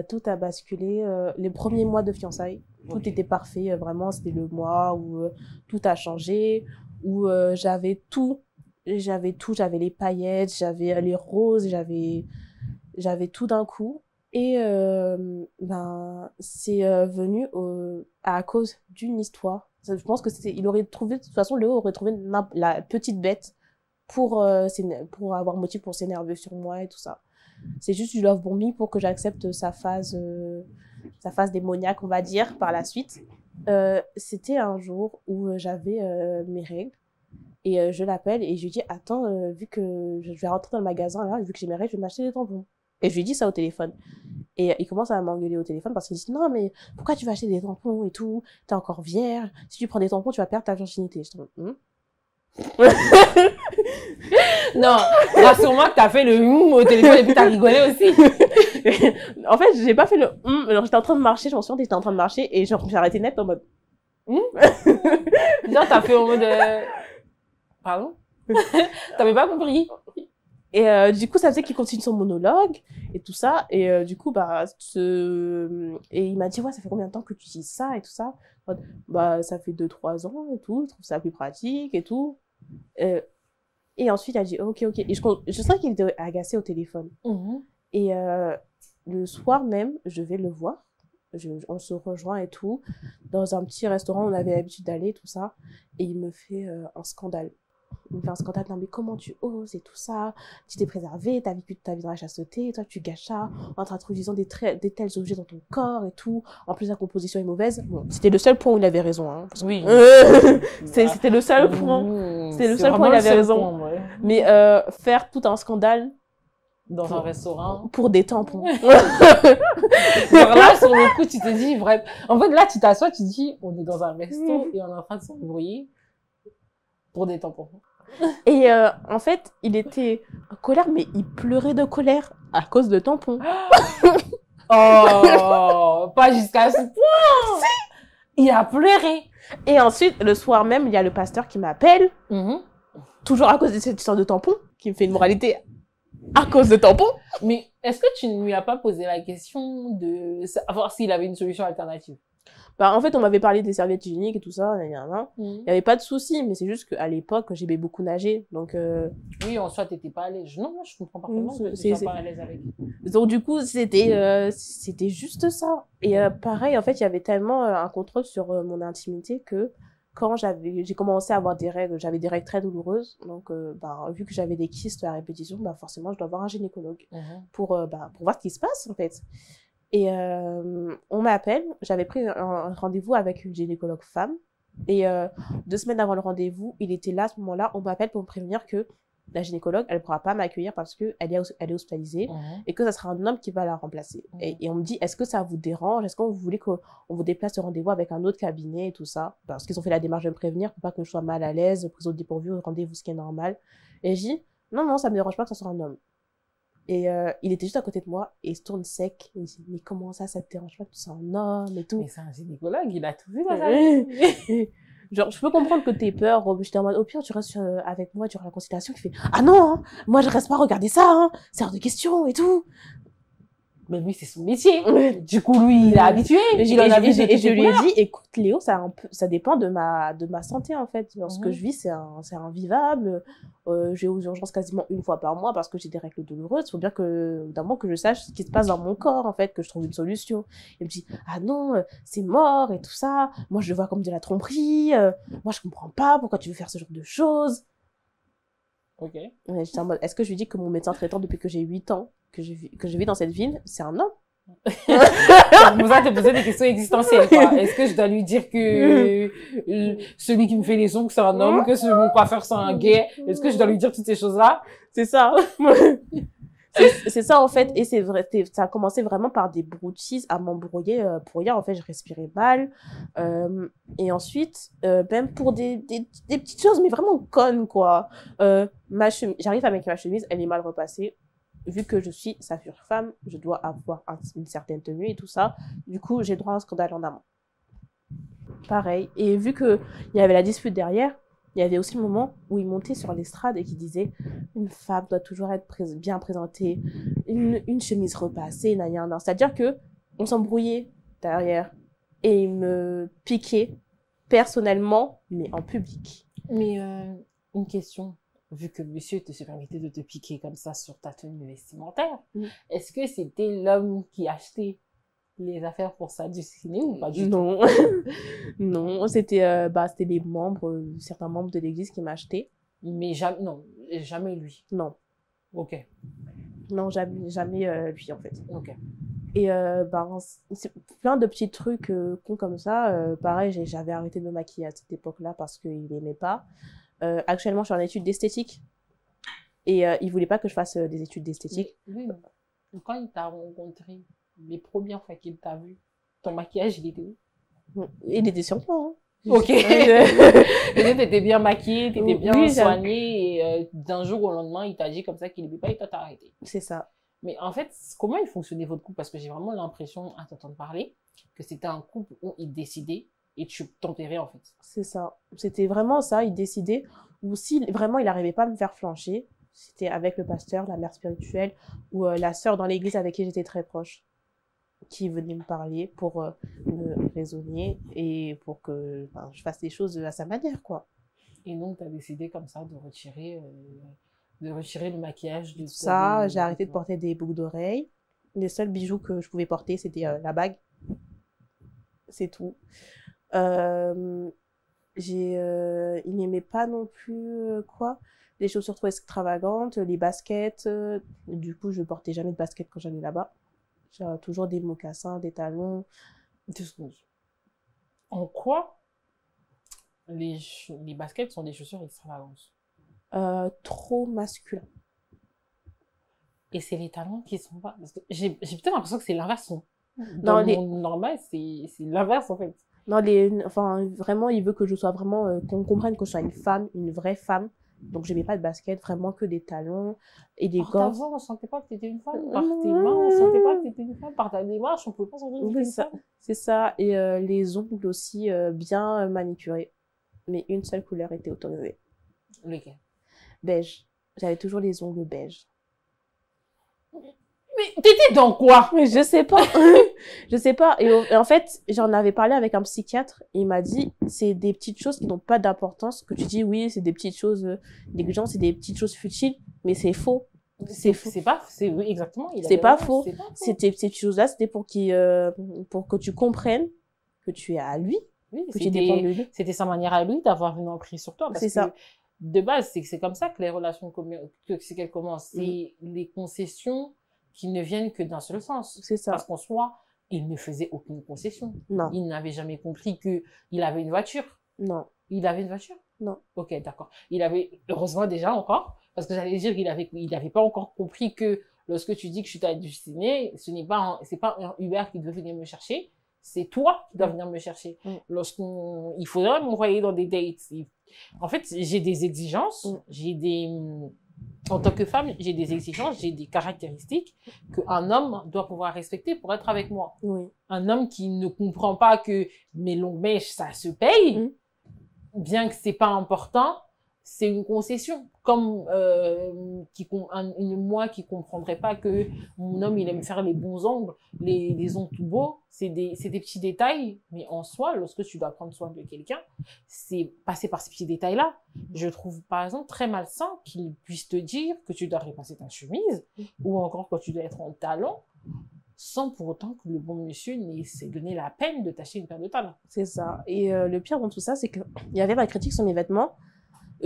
Tout a basculé. Les premiers mois de fiançailles, tout était parfait. Vraiment, c'était le mois où tout a changé, où j'avais tout. J'avais les paillettes, j'avais les roses, j'avais tout d'un coup. Et c'est venu à cause d'une histoire. Je pense que il aurait trouvé, de toute façon, Léo aurait trouvé la petite bête pour avoir motif pour s'énerver sur moi et tout ça. C'est juste du love bombing pour que j'accepte sa phase démoniaque, on va dire, par la suite. C'était un jour où j'avais mes règles et je l'appelle et je lui dis, attends, vu que je vais rentrer dans le magasin là, vu que j'ai mes règles, je vais m'acheter des tampons. Et je lui dis ça au téléphone. Et il commence à m'engueuler au téléphone parce qu'il dit, non, mais pourquoi tu vas acheter des tampons et tout? T'es encore vierge. Si tu prends des tampons, tu vas perdre ta virginité. Je dis, non, rassure-moi que t'as fait le au téléphone et puis t'as rigolé aussi. En fait, j'ai pas fait le alors j'étais en train de marcher, je m'en souviens, j'étais en train de marcher et genre j'ai arrêté net en mode genre t'as fait en mode pardon? T'avais pas compris? Et du coup, ça faisait qu'il continue son monologue et tout ça. Et du coup, et il m'a dit, ouais, ça fait combien de temps que tu dis ça et tout ça? Bah, ça fait 2-3 ans et tout. Je trouve ça plus pratique et tout. Et ensuite, il a dit, ok, ok. Et je sens qu'il était agacé au téléphone. Et le soir même, je vais le voir. On se rejoint et tout. Dans un petit restaurant, on avait l'habitude d'aller, tout ça. Et il me fait un scandale. Il me fait un scandale, non mais comment tu oses et tout ça, tu t'es préservé, t'as vécu toute ta vie dans la chasteté, toi tu gâches ça en t'introduisant des tels objets dans ton corps et tout, en plus la composition est mauvaise. Bon, c'était le seul point où il avait raison, hein. Oui. C'était le seul point. C'était le seul point où il avait raison. Point, ouais. Mais faire tout un scandale dans un restaurant pour des tampons. Genre là, sur le coup, tu te dis, bref. En fait, là, tu t'assois, tu te dis, on est dans un resto et on est en train de s'embrouiller pour des tampons. Et en fait, il était en colère, mais il pleurait de colère à cause de tampons. Oh, pas jusqu'à ce point. Si. Il a pleuré. Et ensuite, le soir même, il y a le pasteur qui m'appelle, toujours à cause de cette histoire de tampons, qui me fait une moralité à cause de tampons. Mais est-ce que tu ne lui as pas posé la question de savoir s'il avait une solution alternative? Bah, en fait, on m'avait parlé des serviettes hygiéniques et tout ça, il y avait pas de souci, mais c'est juste qu'à l'époque, j'aimais beaucoup nager, donc oui, en soi, t'étais pas à l'aise. Non, moi, je comprends parfaitement que tu sois pas à l'aise avec. Donc, du coup, c'était juste ça. Et pareil, en fait, il y avait tellement un contrôle sur mon intimité que quand j'ai commencé à avoir des règles, j'avais des règles très douloureuses, donc vu que j'avais des kystes à répétition, forcément, je dois voir un gynécologue pour voir ce qui se passe, en fait. Et on m'appelle, j'avais pris un rendez-vous avec une gynécologue femme, et 2 semaines avant le rendez-vous, il était là à ce moment-là, on m'appelle pour me prévenir que la gynécologue, elle ne pourra pas m'accueillir parce qu'elle est hospitalisée, et que ça sera un homme qui va la remplacer. Et on me dit, est-ce que ça vous dérange? Est-ce que vous voulez qu'on vous déplace au rendez-vous avec un autre cabinet et tout ça? Parce qu'ils ont fait la démarche de me prévenir pour pas que je sois mal à l'aise, prise au dépourvu au rendez-vous, ce qui est normal. Et je dis, non, ça me dérange pas que ça soit un homme. Et il était juste à côté de moi et il se tourne sec. Il me dit, mais comment ça te dérange pas que tu sois un homme et tout? Mais c'est un gynécologue, il a tout vu dans sa vie. Genre, je peux comprendre que t'aies peur. J'étais en mode, au pire, tu restes avec moi durant la consultation. Qui fait, ah non, hein, moi je reste pas regarder ça, hein, c'est hors de question et tout. Mais lui, c'est son métier. Du coup, lui, il est habitué. Et je lui ai dit, écoute, Léo, ça dépend de ma santé, en fait. Ce que je vis, c'est invivable. Je vais aux urgences quasiment 1 fois par mois parce que j'ai des règles douloureuses. Il faut bien que, d'un moment, que je sache ce qui se passe dans mon corps, en fait, que je trouve une solution. Il me dit, ah non, c'est mort et tout ça. Moi, je le vois comme de la tromperie. Moi, je comprends pas pourquoi tu veux faire ce genre de choses. Ok. J'étais en mode, est-ce que je lui dis que mon médecin traitant, depuis que j'ai 8 ans, que je vis dans cette ville, c'est un homme? Pour ça, te poser des questions existentielles, quoi. Est-ce que je dois lui dire que celui qui me fait les ongles, c'est un homme, que mon coiffeur, c'est un gay? Est-ce que je dois lui dire toutes ces choses-là? C'est ça. C'est ça, en fait. Et c'est vrai, ça a commencé vraiment par des broutilles à m'embrouiller. Pour rien, en fait, je respirais mal. Et ensuite, même pour des petites choses, mais vraiment connes, quoi. J'arrive avec ma chemise, elle est mal repassée. Vu que je suis saphir femme, je dois avoir une certaine tenue et tout ça. Du coup, j'ai droit à un scandale en amont. Pareil. Et vu qu'il y avait la dispute derrière, il y avait aussi le moment où il montait sur l'estrade et qui disait « Une femme doit toujours être bien présentée, une chemise repassée, nan. » C'est-à-dire qu'on s'embrouillait derrière et il me piquait personnellement, mais en public. Mais une question. Vu que monsieur te permettait de te piquer comme ça sur ta tenue vestimentaire, est-ce que c'était l'homme qui achetait les affaires pour s'adouciner ou pas du tout? Non, c'était les certains membres de l'église qui m'achetaient. Mais jamais lui. Non. Ok. Non, jamais lui en fait. Ok. Et c'est plein de petits trucs cons comme ça. Pareil, j'avais arrêté de me maquiller à cette époque-là parce qu'il n'aimait pas. Actuellement, je suis en études d'esthétique et il voulait pas que je fasse des études d'esthétique. Oui. Quand il t'a rencontré, les premières fois qu'il t'a vu, ton maquillage, il était où? Il était sur moi. Hein. Ok. T'étais bien maquillée, t'étais bien soignée et d'un jour au lendemain, il t'a dit comme ça qu'il n'aimait pas et toi t'as arrêté. C'est ça. Mais en fait, comment il fonctionnait votre couple? Parce que j'ai vraiment l'impression, à t'entendre parler, que c'était un couple où il décidait et tu tempérais en fait. C'est ça. C'était vraiment ça, il décidait. Ou si vraiment il n'arrivait pas à me faire flancher, C'était avec le pasteur, la mère spirituelle, ou la sœur dans l'église avec qui j'étais très proche, qui venait me parler pour me raisonner et pour que je fasse les choses à sa manière, quoi. Et donc, tu as décidé comme ça de retirer le maquillage de Ça, j'ai arrêté de porter des boucles d'oreilles. Les seuls bijoux que je pouvais porter, c'était la bague. C'est tout. Il n'aimait pas non plus les chaussures trop extravagantes, les baskets. Du coup, je portais jamais de baskets quand j'allais là-bas. J'ai toujours des mocassins, des talons. En quoi les baskets sont des chaussures extravagantes? Trop masculin. Et c'est les talons qui sont pas... Parce que j'ai peut-être l'impression que c'est l'inverse. Dans le monde normal, c'est l'inverse en fait. Non, vraiment, il veut que je sois vraiment... qu'on comprenne que je sois une femme, une vraie femme. Donc, je mets pas de basket, vraiment que des talons et des gants. Par ta voix, on sentait pas que tu étais une femme. Par tes mains, on sentait pas que tu étais une femme. Par ta démarche, on pouvait pas sentir que tu étais une femme. C'est ça. Et les ongles aussi bien manicurés. Mais une seule couleur était autorisée. Lequel? Beige. J'avais toujours les ongles beige. Mais t'étais dans quoi? Mais je sais pas. Je sais pas. Et en fait, j'en avais parlé avec un psychiatre. Et il m'a dit, c'est des petites choses qui n'ont pas d'importance. Que tu dis, oui, c'est des petites choses négligentes, c'est des petites choses futiles. Mais c'est faux. C'est faux. Oui, exactement. C'est pas faux. Ces petites choses-là, c'était pour que tu comprennes que tu es à lui. Oui, que tu dépends de lui. C'était sa manière à lui d'avoir une emprise sur toi. C'est ça. De base, c'est comme ça que les relations, c'est qu'elles commencent. C'est les concessions qui ne viennent que d'un seul sens. C'est ça. Parce qu'en soi, il ne faisait aucune concession. Non. Il n'avait jamais compris qu'il avait une voiture. Non. Il avait une voiture? Non. Ok, d'accord. Il avait, heureusement déjà encore, parce que j'allais dire qu'il avait pas encore compris que lorsque tu dis que je suis ta destinée, c'est pas un Uber qui devait venir me chercher, c'est toi qui dois venir me chercher. Il faudrait m'envoyer dans des dates. En fait, j'ai des exigences, en tant que femme, j'ai des exigences, j'ai des caractéristiques qu'un homme doit pouvoir respecter pour être avec moi. Oui. Un homme qui ne comprend pas que mes longues mèches, ça se paye, bien que c'est pas important, c'est une concession. Comme moi qui comprendrais pas que mon homme il aime faire les bons ongles, les ongles tout beaux, c'est des petits détails, mais en soi, lorsque tu dois prendre soin de quelqu'un, c'est passer par ces petits détails-là. Je trouve par exemple très malsain qu'il puisse te dire que tu dois repasser ta chemise, ou encore que tu dois être en talons, sans pour autant que le bon monsieur s'est donné la peine de t'acheter une paire de talons. C'est ça. Et le pire dans tout ça, c'est qu'il y avait ma critique sur mes vêtements,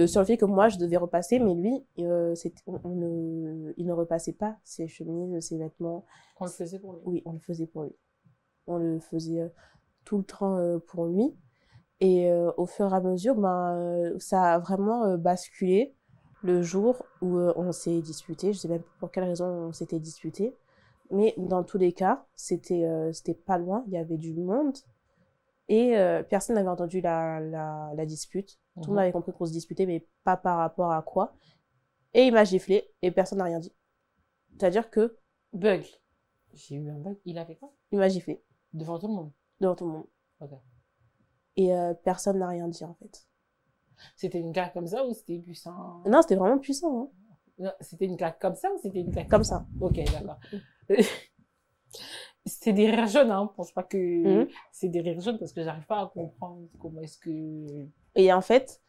sur le fait que moi, je devais repasser, mais lui, il ne repassait pas ses chemises, ses vêtements. On le faisait pour lui? Oui, on le faisait pour lui. On le faisait tout le temps pour lui. Et au fur et à mesure, ça a vraiment basculé le jour où on s'est disputé. Je sais même pas pour quelle raison on s'était disputé. Mais dans tous les cas, c'était pas loin, il y avait du monde. Et personne n'avait entendu la dispute. Tout le monde avait compris qu'on se disputait, mais pas par rapport à quoi. Et il m'a giflé, et personne n'a rien dit. C'est-à-dire que... Bug. J'ai eu un bug. Il avait quoi? Il m'a giflé. Devant tout le monde? Devant tout le monde. Ok. Et personne n'a rien dit, en fait. C'était une claque comme ça ou c'était puissant? Non, c'était vraiment puissant. Hein. Non, c'était une claque comme ça ou c'était une claque comme ça? Ok, d'accord. C'est des rires jaunes, hein. Je pense pas que c'est des rires jaunes parce que j'arrive pas à comprendre comment est-ce que... Et en fait,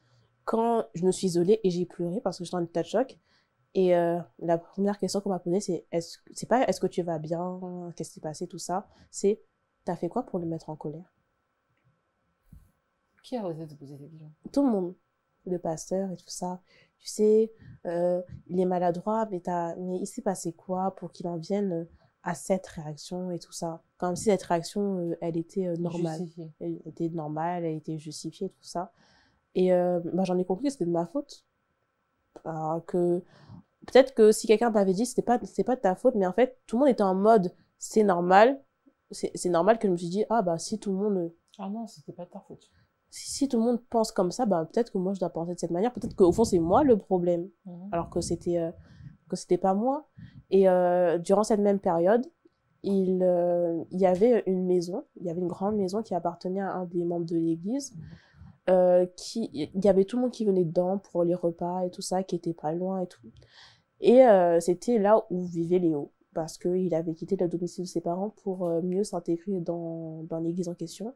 quand je me suis isolée et j'ai pleuré parce que j'étais en état de choc, et la première question qu'on m'a posée, c'est est-ce que tu vas bien? Qu'est-ce qui s'est passé? Tout ça. C'est, t'as fait quoi pour le mettre en colère? Qui a osé te poser cette question? Tout le monde. Le pasteur et tout ça. Tu sais, il est maladroit, mais il s'est passé quoi pour qu'il en vienne à cette réaction et tout ça? Comme si cette réaction, elle était normale. Justifiée. Elle était normale, elle était justifiée, tout ça. Et j'en ai compris que c'était de ma faute. Alors que peut-être que si quelqu'un m'avait dit c'était pas de ta faute, mais en fait, tout le monde était en mode c'est normal. C'est normal que je me suis dit, si tout le monde... Ah non, c'était pas de ta faute. Si tout le monde pense comme ça, peut-être que moi je dois penser de cette manière. Peut-être qu'au fond, c'est moi le problème. Alors que c'était pas moi. Et durant cette même période, il y avait une maison. Il y avait une grande maison qui appartenait à un des membres de l'église. il y avait tout le monde qui venait dedans pour les repas et tout ça, qui était pas loin et tout. Et c'était là où vivait Léo, parce qu'il avait quitté le domicile de ses parents pour mieux s'intégrer dans l'église en question.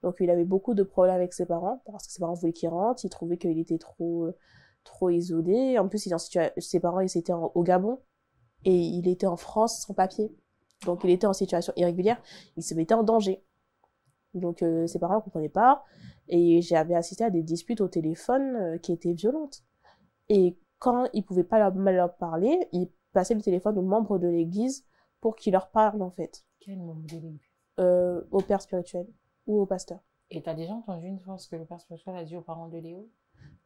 Donc il avait beaucoup de problèmes avec ses parents, parce que ses parents voulaient qu'il rentre, ils trouvaient qu'il était trop isolé. En plus, ses parents, ils étaient au Gabon, et il était en France sans papier. Donc il était en situation irrégulière, il se mettait en danger. Donc ses parents ne comprenaient pas, et j'avais assisté à des disputes au téléphone qui étaient violentes. Et quand ils pouvaient pas leur parler, ils passaient le téléphone aux membres de l'église pour qu'ils leur parlent, en fait. Quel membre de l'église? Au père spirituel ou au pasteur. Et t'as déjà entendu une fois ce que le père spirituel a dit aux parents de Léo?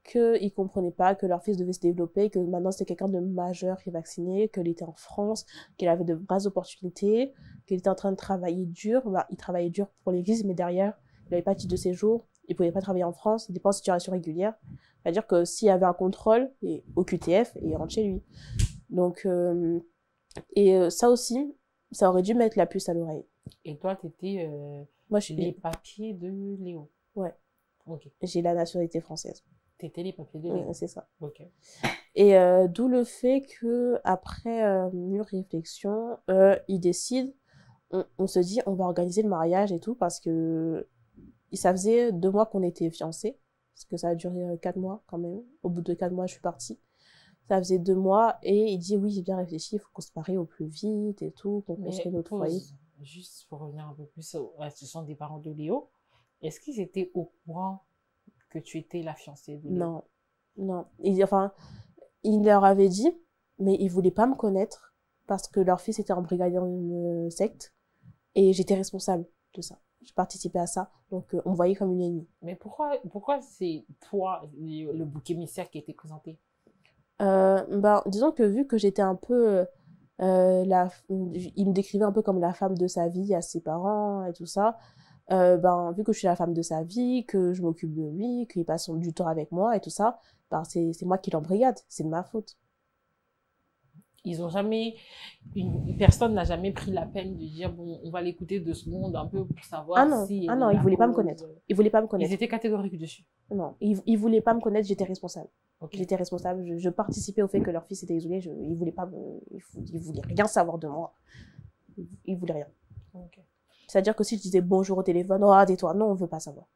Qu'ils comprenaient pas que leur fils devait se développer, que maintenant c'était quelqu'un de majeur qui est vacciné, qu'il était en France, qu'il avait de vraies opportunités, qu'il était en train de travailler dur. Bah, il travaillait dur pour l'église, mais derrière, il n'avait pas de titre de séjour, il pouvait pas travailler en France, il n'était pas en situation régulière. C'est-à-dire que s'il y avait un contrôle au QTF, il rentre chez lui. Donc, ça aussi, ça aurait dû mettre la puce à l'oreille. Et toi, t'étais Moi, je suis les papiers de Léo? Ouais. Ok. J'ai la nationalité française. T'étais les papiers de Léo? C'est ça. Ok. Et d'où le fait que après mûre réflexion, ils décident, on se dit, on va organiser le mariage et tout, parce que ça faisait 2 mois qu'on était fiancés, parce que ça a duré 4 mois quand même. Au bout de 4 mois, je suis partie. Ça faisait 2 mois, et il dit, oui, j'ai bien réfléchi, il faut qu'on se marie au plus vite et tout, qu'on construise notre foyer. Juste pour revenir un peu plus à la situation des parents de Léo, est-ce qu'ils étaient au courant que tu étais la fiancée de Léo? Non. Il leur avait dit, mais ils voulaient pas me connaître, parce que leur fils était embrigadé dans une secte, et j'étais responsable de ça. Je participais à ça, donc on me voyait comme une ennemie. Mais pourquoi c'est toi, le bouc émissaire, qui a été présenté? Disons que vu que j'étais un peu... il me décrivait un peu comme la femme de sa vie à ses parents et tout ça. Vu que je suis la femme de sa vie, que je m'occupe de lui, qu'il passe du temps avec moi et tout ça, c'est moi qui l'embrigade, c'est de ma faute. Ils ont jamais, personne n'a jamais pris la peine de dire, bon, on va l'écouter 2 secondes un peu pour savoir si... Ah non, ils voulaient pas me connaître. Ils voulaient pas me connaître. Ils étaient catégoriques dessus. Non, ils voulaient pas me connaître, j'étais responsable. Okay. J'étais responsable, je participais au fait que leur fils était isolé, ils voulaient rien savoir de moi. Ils voulaient rien. Okay. C'est-à-dire que si je disais bonjour au téléphone, oh, tais-toi, non, on veut pas savoir.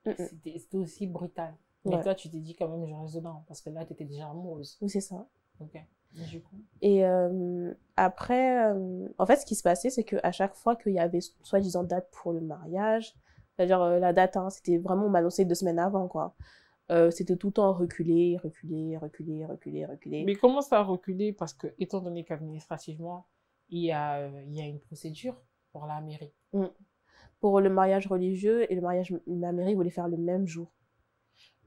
C'était aussi brutal. Mais toi, tu t'es dit quand même, je reste dedans, parce que là, tu étais déjà amoureuse. Oui, c'est ça. Ok. Et du coup... Et après, en fait, ce qui se passait, c'est qu'à chaque fois qu'il y avait soi-disant date pour le mariage, c'est-à-dire la date, hein, c'était vraiment, on m'annonçait 2 semaines avant, quoi. C'était tout le temps reculé. Mais comment ça a reculé? Parce que, étant donné qu'administrativement, il y a une procédure pour la mairie. Pour le mariage religieux et le mariage, la mairie voulait faire le même jour.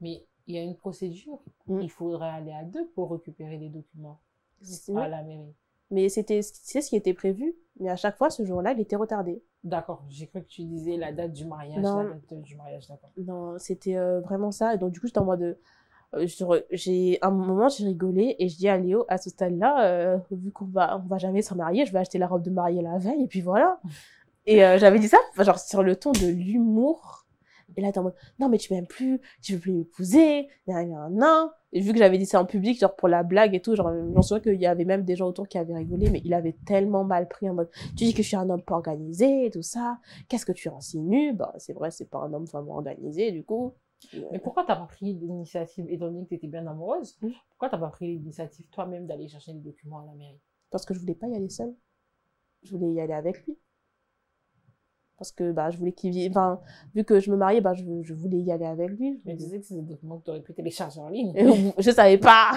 Mais il y a une procédure. Il faudrait aller à 2 pour récupérer les documents à la mairie. Mais c'est ce qui était prévu. Mais à chaque fois, ce jour-là, il était retardé. D'accord. J'ai cru que tu disais la date du mariage. Non. La date du mariage, d'accord. Non, c'était vraiment ça. Et donc, du coup, j'étais en mode... un moment, j'ai rigolé et je dis à Léo, à ce stade-là, vu qu'on va jamais se marier, je vais acheter la robe de mariée la veille et puis voilà. Et j'avais dit ça, genre sur le ton de l'humour. Et là, t'es en mode, non, mais tu m'aimes plus, tu veux plus m'épouser, nan. Et vu que j'avais dit ça en public, genre pour la blague et tout, genre, j'en souviens qu'il y avait même des gens autour qui avaient rigolé, mais il avait tellement mal pris en mode, tu dis que je suis un homme pas organisé et tout ça, qu'est-ce que tu insinues? C'est vrai, c'est pas un homme vraiment organisé, du coup. Mais pourquoi t'as pas pris l'initiative, étant donné que t'étais bien amoureuse, pourquoi t'as pas pris l'initiative toi-même d'aller chercher les documents à la mairie? Parce que je voulais pas y aller seule. Je voulais y aller avec lui. Parce que je voulais qu'il vienne. Enfin, vu que je me mariais, je voulais y aller avec lui. Mais tu sais que c'est des documents que tu aurais pu télécharger en ligne. Je savais pas.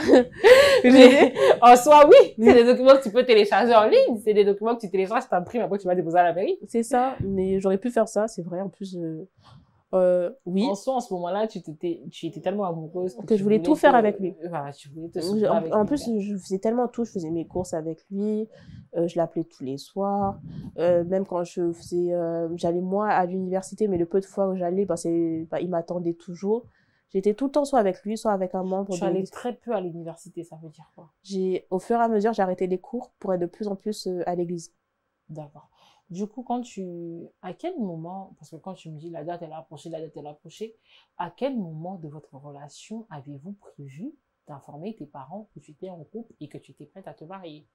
En soi, oui. C'est des documents que tu peux télécharger en ligne. C'est des documents que tu télécharges, tu t'imprimes, après tu vas déposer à la mairie. C'est ça. Mais j'aurais pu faire ça, c'est vrai. En plus, oui. En soi, en ce moment-là, tu étais tellement amoureuse que je voulais tout faire avec lui. Voilà, tu voulais te soutenir avec lui. En plus, je faisais tellement tout. Je faisais mes courses avec lui. Je l'appelais tous les soirs. Même quand j'allais moi à l'université, mais le peu de fois où j'allais, il m'attendait toujours. J'étais tout le temps soit avec lui, soit avec un membre. Tu allais très peu à l'université, ça veut dire quoi? Au fur et à mesure, j'ai arrêté les cours pour être de plus en plus à l'église. D'accord. Du coup, à quel moment, parce que quand tu me dis la date elle a approché, la date elle a approché, à quel moment de votre relation avez-vous prévu d'informer tes parents que tu étais en couple et que tu étais prête à te marier?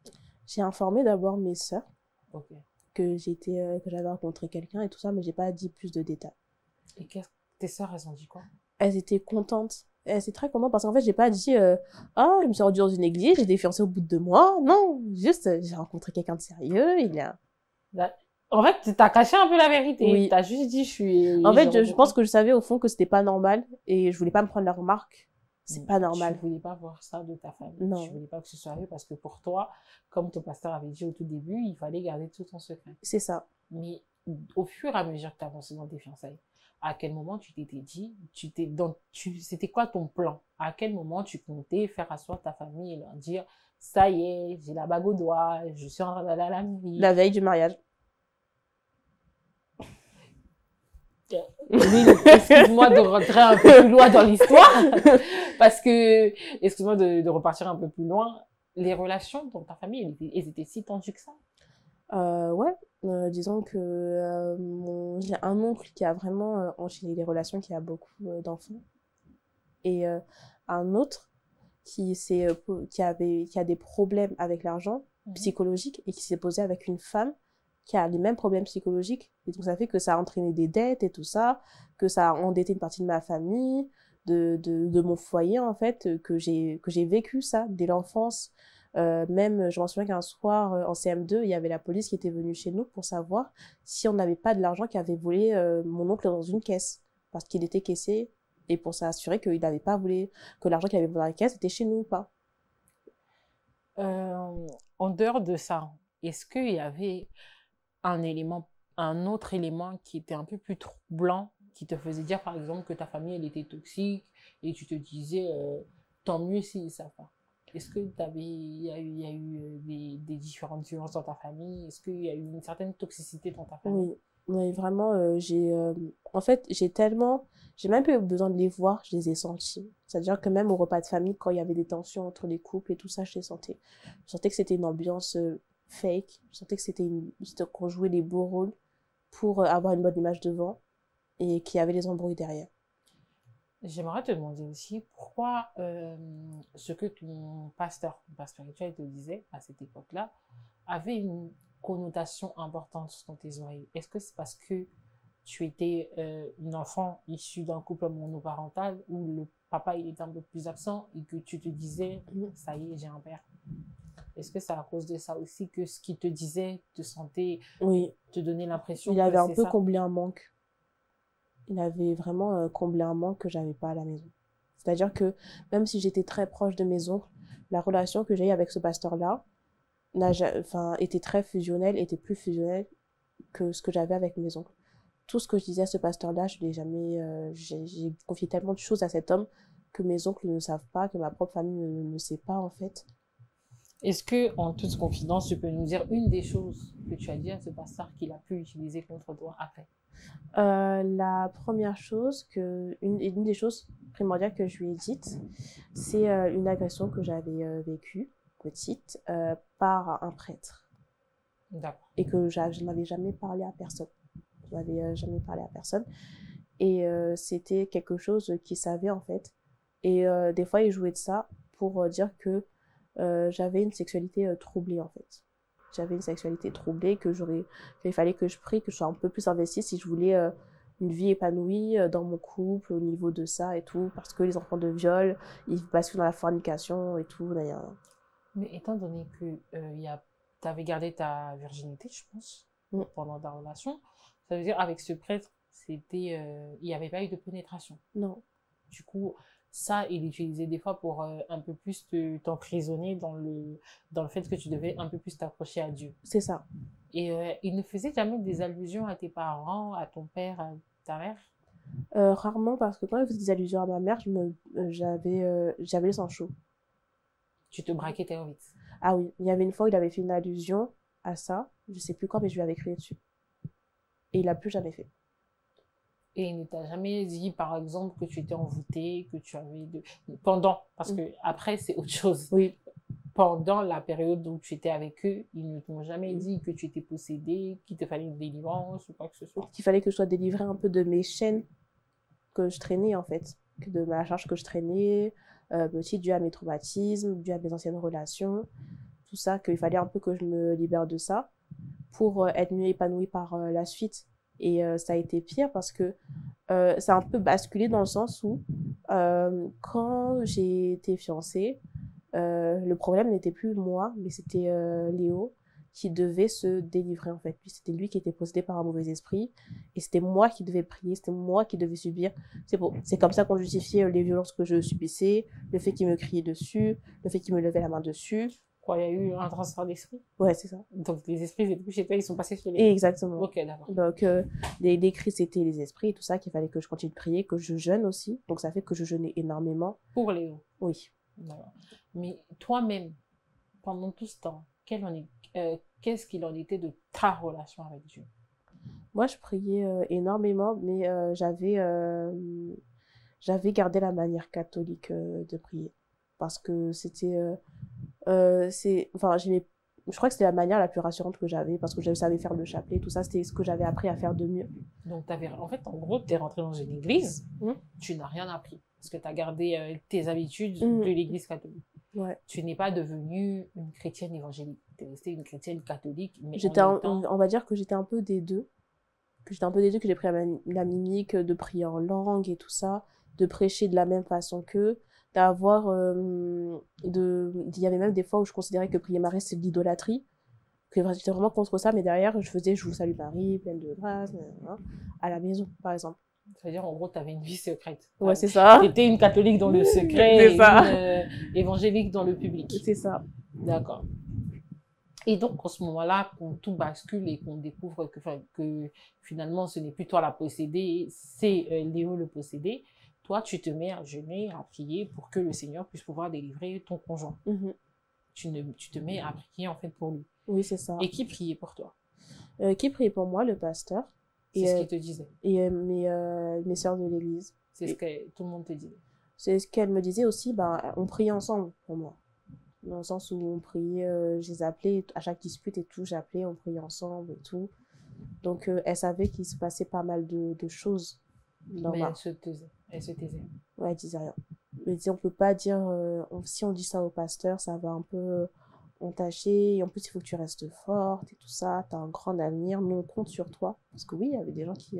J'ai informé d'abord mes sœurs Ok. que que j'avais rencontré quelqu'un et tout ça, mais j'ai pas dit plus de détails. Et tes sœurs, elles ont dit quoi? Elles étaient contentes. Elles étaient très contentes parce qu'en fait, j'ai pas dit ah, je me suis rendue dans une église, j'ai été fiancée au bout de 2 mois. Non, juste j'ai rencontré quelqu'un de sérieux. Là, en fait, tu as caché un peu la vérité. Oui. Tu as juste dit, En fait, je pense que je savais au fond que c'était pas normal et je voulais pas me prendre la remarque. C'est pas normal. Tu voulais pas voir ça de ta famille. Non. Tu voulais pas que ce soit eux parce que pour toi, comme ton pasteur avait dit au tout début, il fallait garder tout ton secret. C'est ça. Mais au fur et à mesure que tu avançais dans tes fiançailles, à quel moment tu t'étais dit, c'était quoi ton plan? À quel moment tu comptais faire asseoir ta famille et leur dire, ça y est, j'ai la bague au doigt, je suis en train d'aller à la mairie. La veille du mariage. Oui, excuse-moi de rentrer un peu plus loin dans l'histoire, parce que, excuse-moi de repartir un peu plus loin, les relations dans ta famille, elles étaient si tendues que ça? Ouais, disons que j'ai un oncle qui a vraiment enchaîné les relations, qui a beaucoup d'enfants. Et un autre qui a des problèmes avec l'argent psychologiques et qui s'est posé avec une femme qui a les mêmes problèmes psychologiques. Et donc, ça fait que ça a entraîné des dettes et tout ça, que ça a endetté une partie de ma famille, de mon foyer, en fait, que j'ai vécu ça dès l'enfance. Même, je m'en souviens qu'un soir, en CM2, il y avait la police qui était venue chez nous pour savoir si on n'avait pas de l'argent qu'avait volé mon oncle dans une caisse. Parce qu'il était caissier et pour s'assurer qu'il n'avait pas volé, que l'argent qu'il avait volé dans la caisse était chez nous ou pas. En dehors de ça, est-ce qu'il y avait un autre élément qui était un peu plus troublant, qui te faisait dire par exemple que ta famille elle était toxique et tu te disais tant mieux s'ils ne savent pas? Est-ce que il y a eu des différentes violences dans ta famille? Est-ce qu'il y a eu une certaine toxicité dans ta famille? Oui, vraiment, en fait, j'ai même pas eu besoin de les voir, je les ai sentis. C'est-à-dire que même au repas de famille, quand il y avait des tensions entre les couples et tout ça, je les sentais. Je sentais que c'était une ambiance fake. Je sentais que c'était qu'on jouait les beaux rôles pour avoir une bonne image devant et qu'il y avait les embrouilles derrière. J'aimerais te demander aussi pourquoi ce que ton pasteur spirituel te disait à cette époque-là avait une connotation importante dans tes oreilles. Est-ce que c'est parce que tu étais une enfant issue d'un couple monoparental où le papa il était un peu plus absent et que tu te disais ça y est, j'ai un père? Est-ce que c'est à cause de ça aussi que ce qu'il te disait te donnait l'impression il que avait un peu ça? comblé un manque. Il avait vraiment comblé un manque que j'avais pas à la maison. C'est-à-dire que même si j'étais très proche de mes oncles, la relation que j'ai eue avec ce pasteur-là était très fusionnelle, était plus fusionnelle que ce que j'avais avec mes oncles. Tout ce que je disais à ce pasteur-là, je l'ai jamais, j'ai confié tellement de choses à cet homme que mes oncles ne savent pas, que ma propre famille ne sait pas en fait. Est-ce que, en toute confidence, tu peux nous dire une des choses que tu as dit à ce pasteur qu'il a pu utiliser contre toi après? La première chose une des choses primordiales que je lui ai dites, c'est une agression que j'avais vécue, petite, par un prêtre. D'accord. Et que je n'avais jamais parlé à personne. Je n'avais jamais parlé à personne. Et c'était quelque chose qu'il savait en fait. Et des fois, il jouait de ça pour dire que j'avais une sexualité troublée en fait. J'avais une sexualité troublée, qu'il fallait que je prie, que je sois un peu plus investie si je voulais une vie épanouie dans mon couple, au niveau de ça et tout, parce que les enfants de viol, ils basculent dans la fornication et tout. D'ailleurs. Mais étant donné que tu avais gardé ta virginité, je pense, pendant ta relation, ça veut dire avec ce prêtre, il n'y avait pas eu de pénétration. Non. Du coup, ça, il utilisait des fois pour un peu plus t'emprisonner dans le fait que tu devais un peu plus t'approcher à Dieu. C'est ça. Et il ne faisait jamais des allusions à tes parents, à ton père, à ta mère? Rarement, parce que quand il faisait des allusions à ma mère, j'avais le sang chaud. Tu te braquais très vite. Ah oui, il y avait une fois où il avait fait une allusion à ça, je sais plus quand, mais je lui avais crié dessus. Et il l'a plus jamais fait. Et il ne t'a jamais dit, par exemple, que tu étais envoûtée, que tu avais parce que après, c'est autre chose. Oui. pendant la période où tu étais avec eux, ils ne t'ont jamais dit que tu étais possédée, qu'il te fallait une délivrance ou quoi que ce soit? Qu'il fallait que je sois délivrée un peu de mes chaînes que je traînais, en fait. De ma charge que je traînais, aussi dû à mes traumatismes, dû à mes anciennes relations. Tout ça, qu'il fallait un peu que je me libère de ça pour être mieux épanouie par la suite. Et ça a été pire parce que ça a un peu basculé dans le sens où quand j'ai été fiancée, le problème n'était plus moi, mais c'était Léo qui devait se délivrer en fait. C'était lui qui était possédé par un mauvais esprit et c'était moi qui devais prier, c'était moi qui devais subir. C'est comme ça qu'on justifiait les violences que je subissais, le fait qu'il me criait dessus, le fait qu'il me levait la main dessus. Quoi, il y a eu un transfert d'esprit? Ouais, c'est ça. Donc, les esprits étaient plus chez toi, ils sont passés chez les... Exactement. Ok, d'accord. Donc, les cris, c'était les esprits et tout ça, qu'il fallait que je continue de prier, que je jeûne aussi. Donc, ça fait que je jeûnais énormément. Pour Léo? Oui. D'accord. Mais toi-même, pendant tout ce temps, qu'est-ce qu'il en était de ta relation avec Dieu? Moi, je priais énormément, mais j'avais gardé la manière catholique de prier. Parce que c'était... enfin, je crois que c'était la manière la plus rassurante que j'avais, parce que je savais faire le chapelet, tout ça, c'était ce que j'avais appris à faire de mieux. Donc, en fait, en gros, tu es rentrée dans une église, tu n'as rien appris, parce que tu as gardé tes habitudes de l'église catholique. Ouais. Tu n'es pas devenue une chrétienne évangélique, tu es restée une chrétienne catholique, mais on va dire que j'étais un peu des deux. Que j'ai pris la mimique de prier en langue et tout ça, de prêcher de la même façon qu'eux, d'avoir il y avait même des fois où je considérais que prier Marie c'est de l'idolâtrie, que j'étais vraiment contre ça, mais derrière je faisais je vous salue Marie pleine de grâce à la maison par exemple. C'est-à-dire en gros tu avais une vie secrète. Ouais, c'est ça. Tu étais une catholique dans le secret et une évangélique dans le public. C'est ça. D'accord. Et donc, en ce moment-là, quand tout bascule et qu'on découvre que finalement, ce n'est plus toi la possédée, c'est Léo le possédé, toi, tu te mets à jeûner, à prier pour que le Seigneur puisse pouvoir délivrer ton conjoint. Tu te mets à prier, en fait, pour lui. Oui, c'est ça. Et qui priait pour toi? Qui priait pour moi? Le pasteur. C'est ce qu'il te disait? Et mes sœurs de l'église. C'est ce que tout le monde te disait? C'est ce qu'elle me disait aussi, on priait ensemble pour moi. Dans le sens où on priait, je les appelais, à chaque dispute et tout, j'appelais, on priait ensemble et tout. Donc, elle savait qu'il se passait pas mal de choses. Mais elle se taisait. Elle se taisait. Ouais, elle disait rien. Mais on peut pas dire, si on dit ça au pasteur, ça va un peu entacher. Et en plus, il faut que tu restes forte et tout ça. T'as un grand avenir. Nous, on compte sur toi. Parce que oui, il y avait des gens qui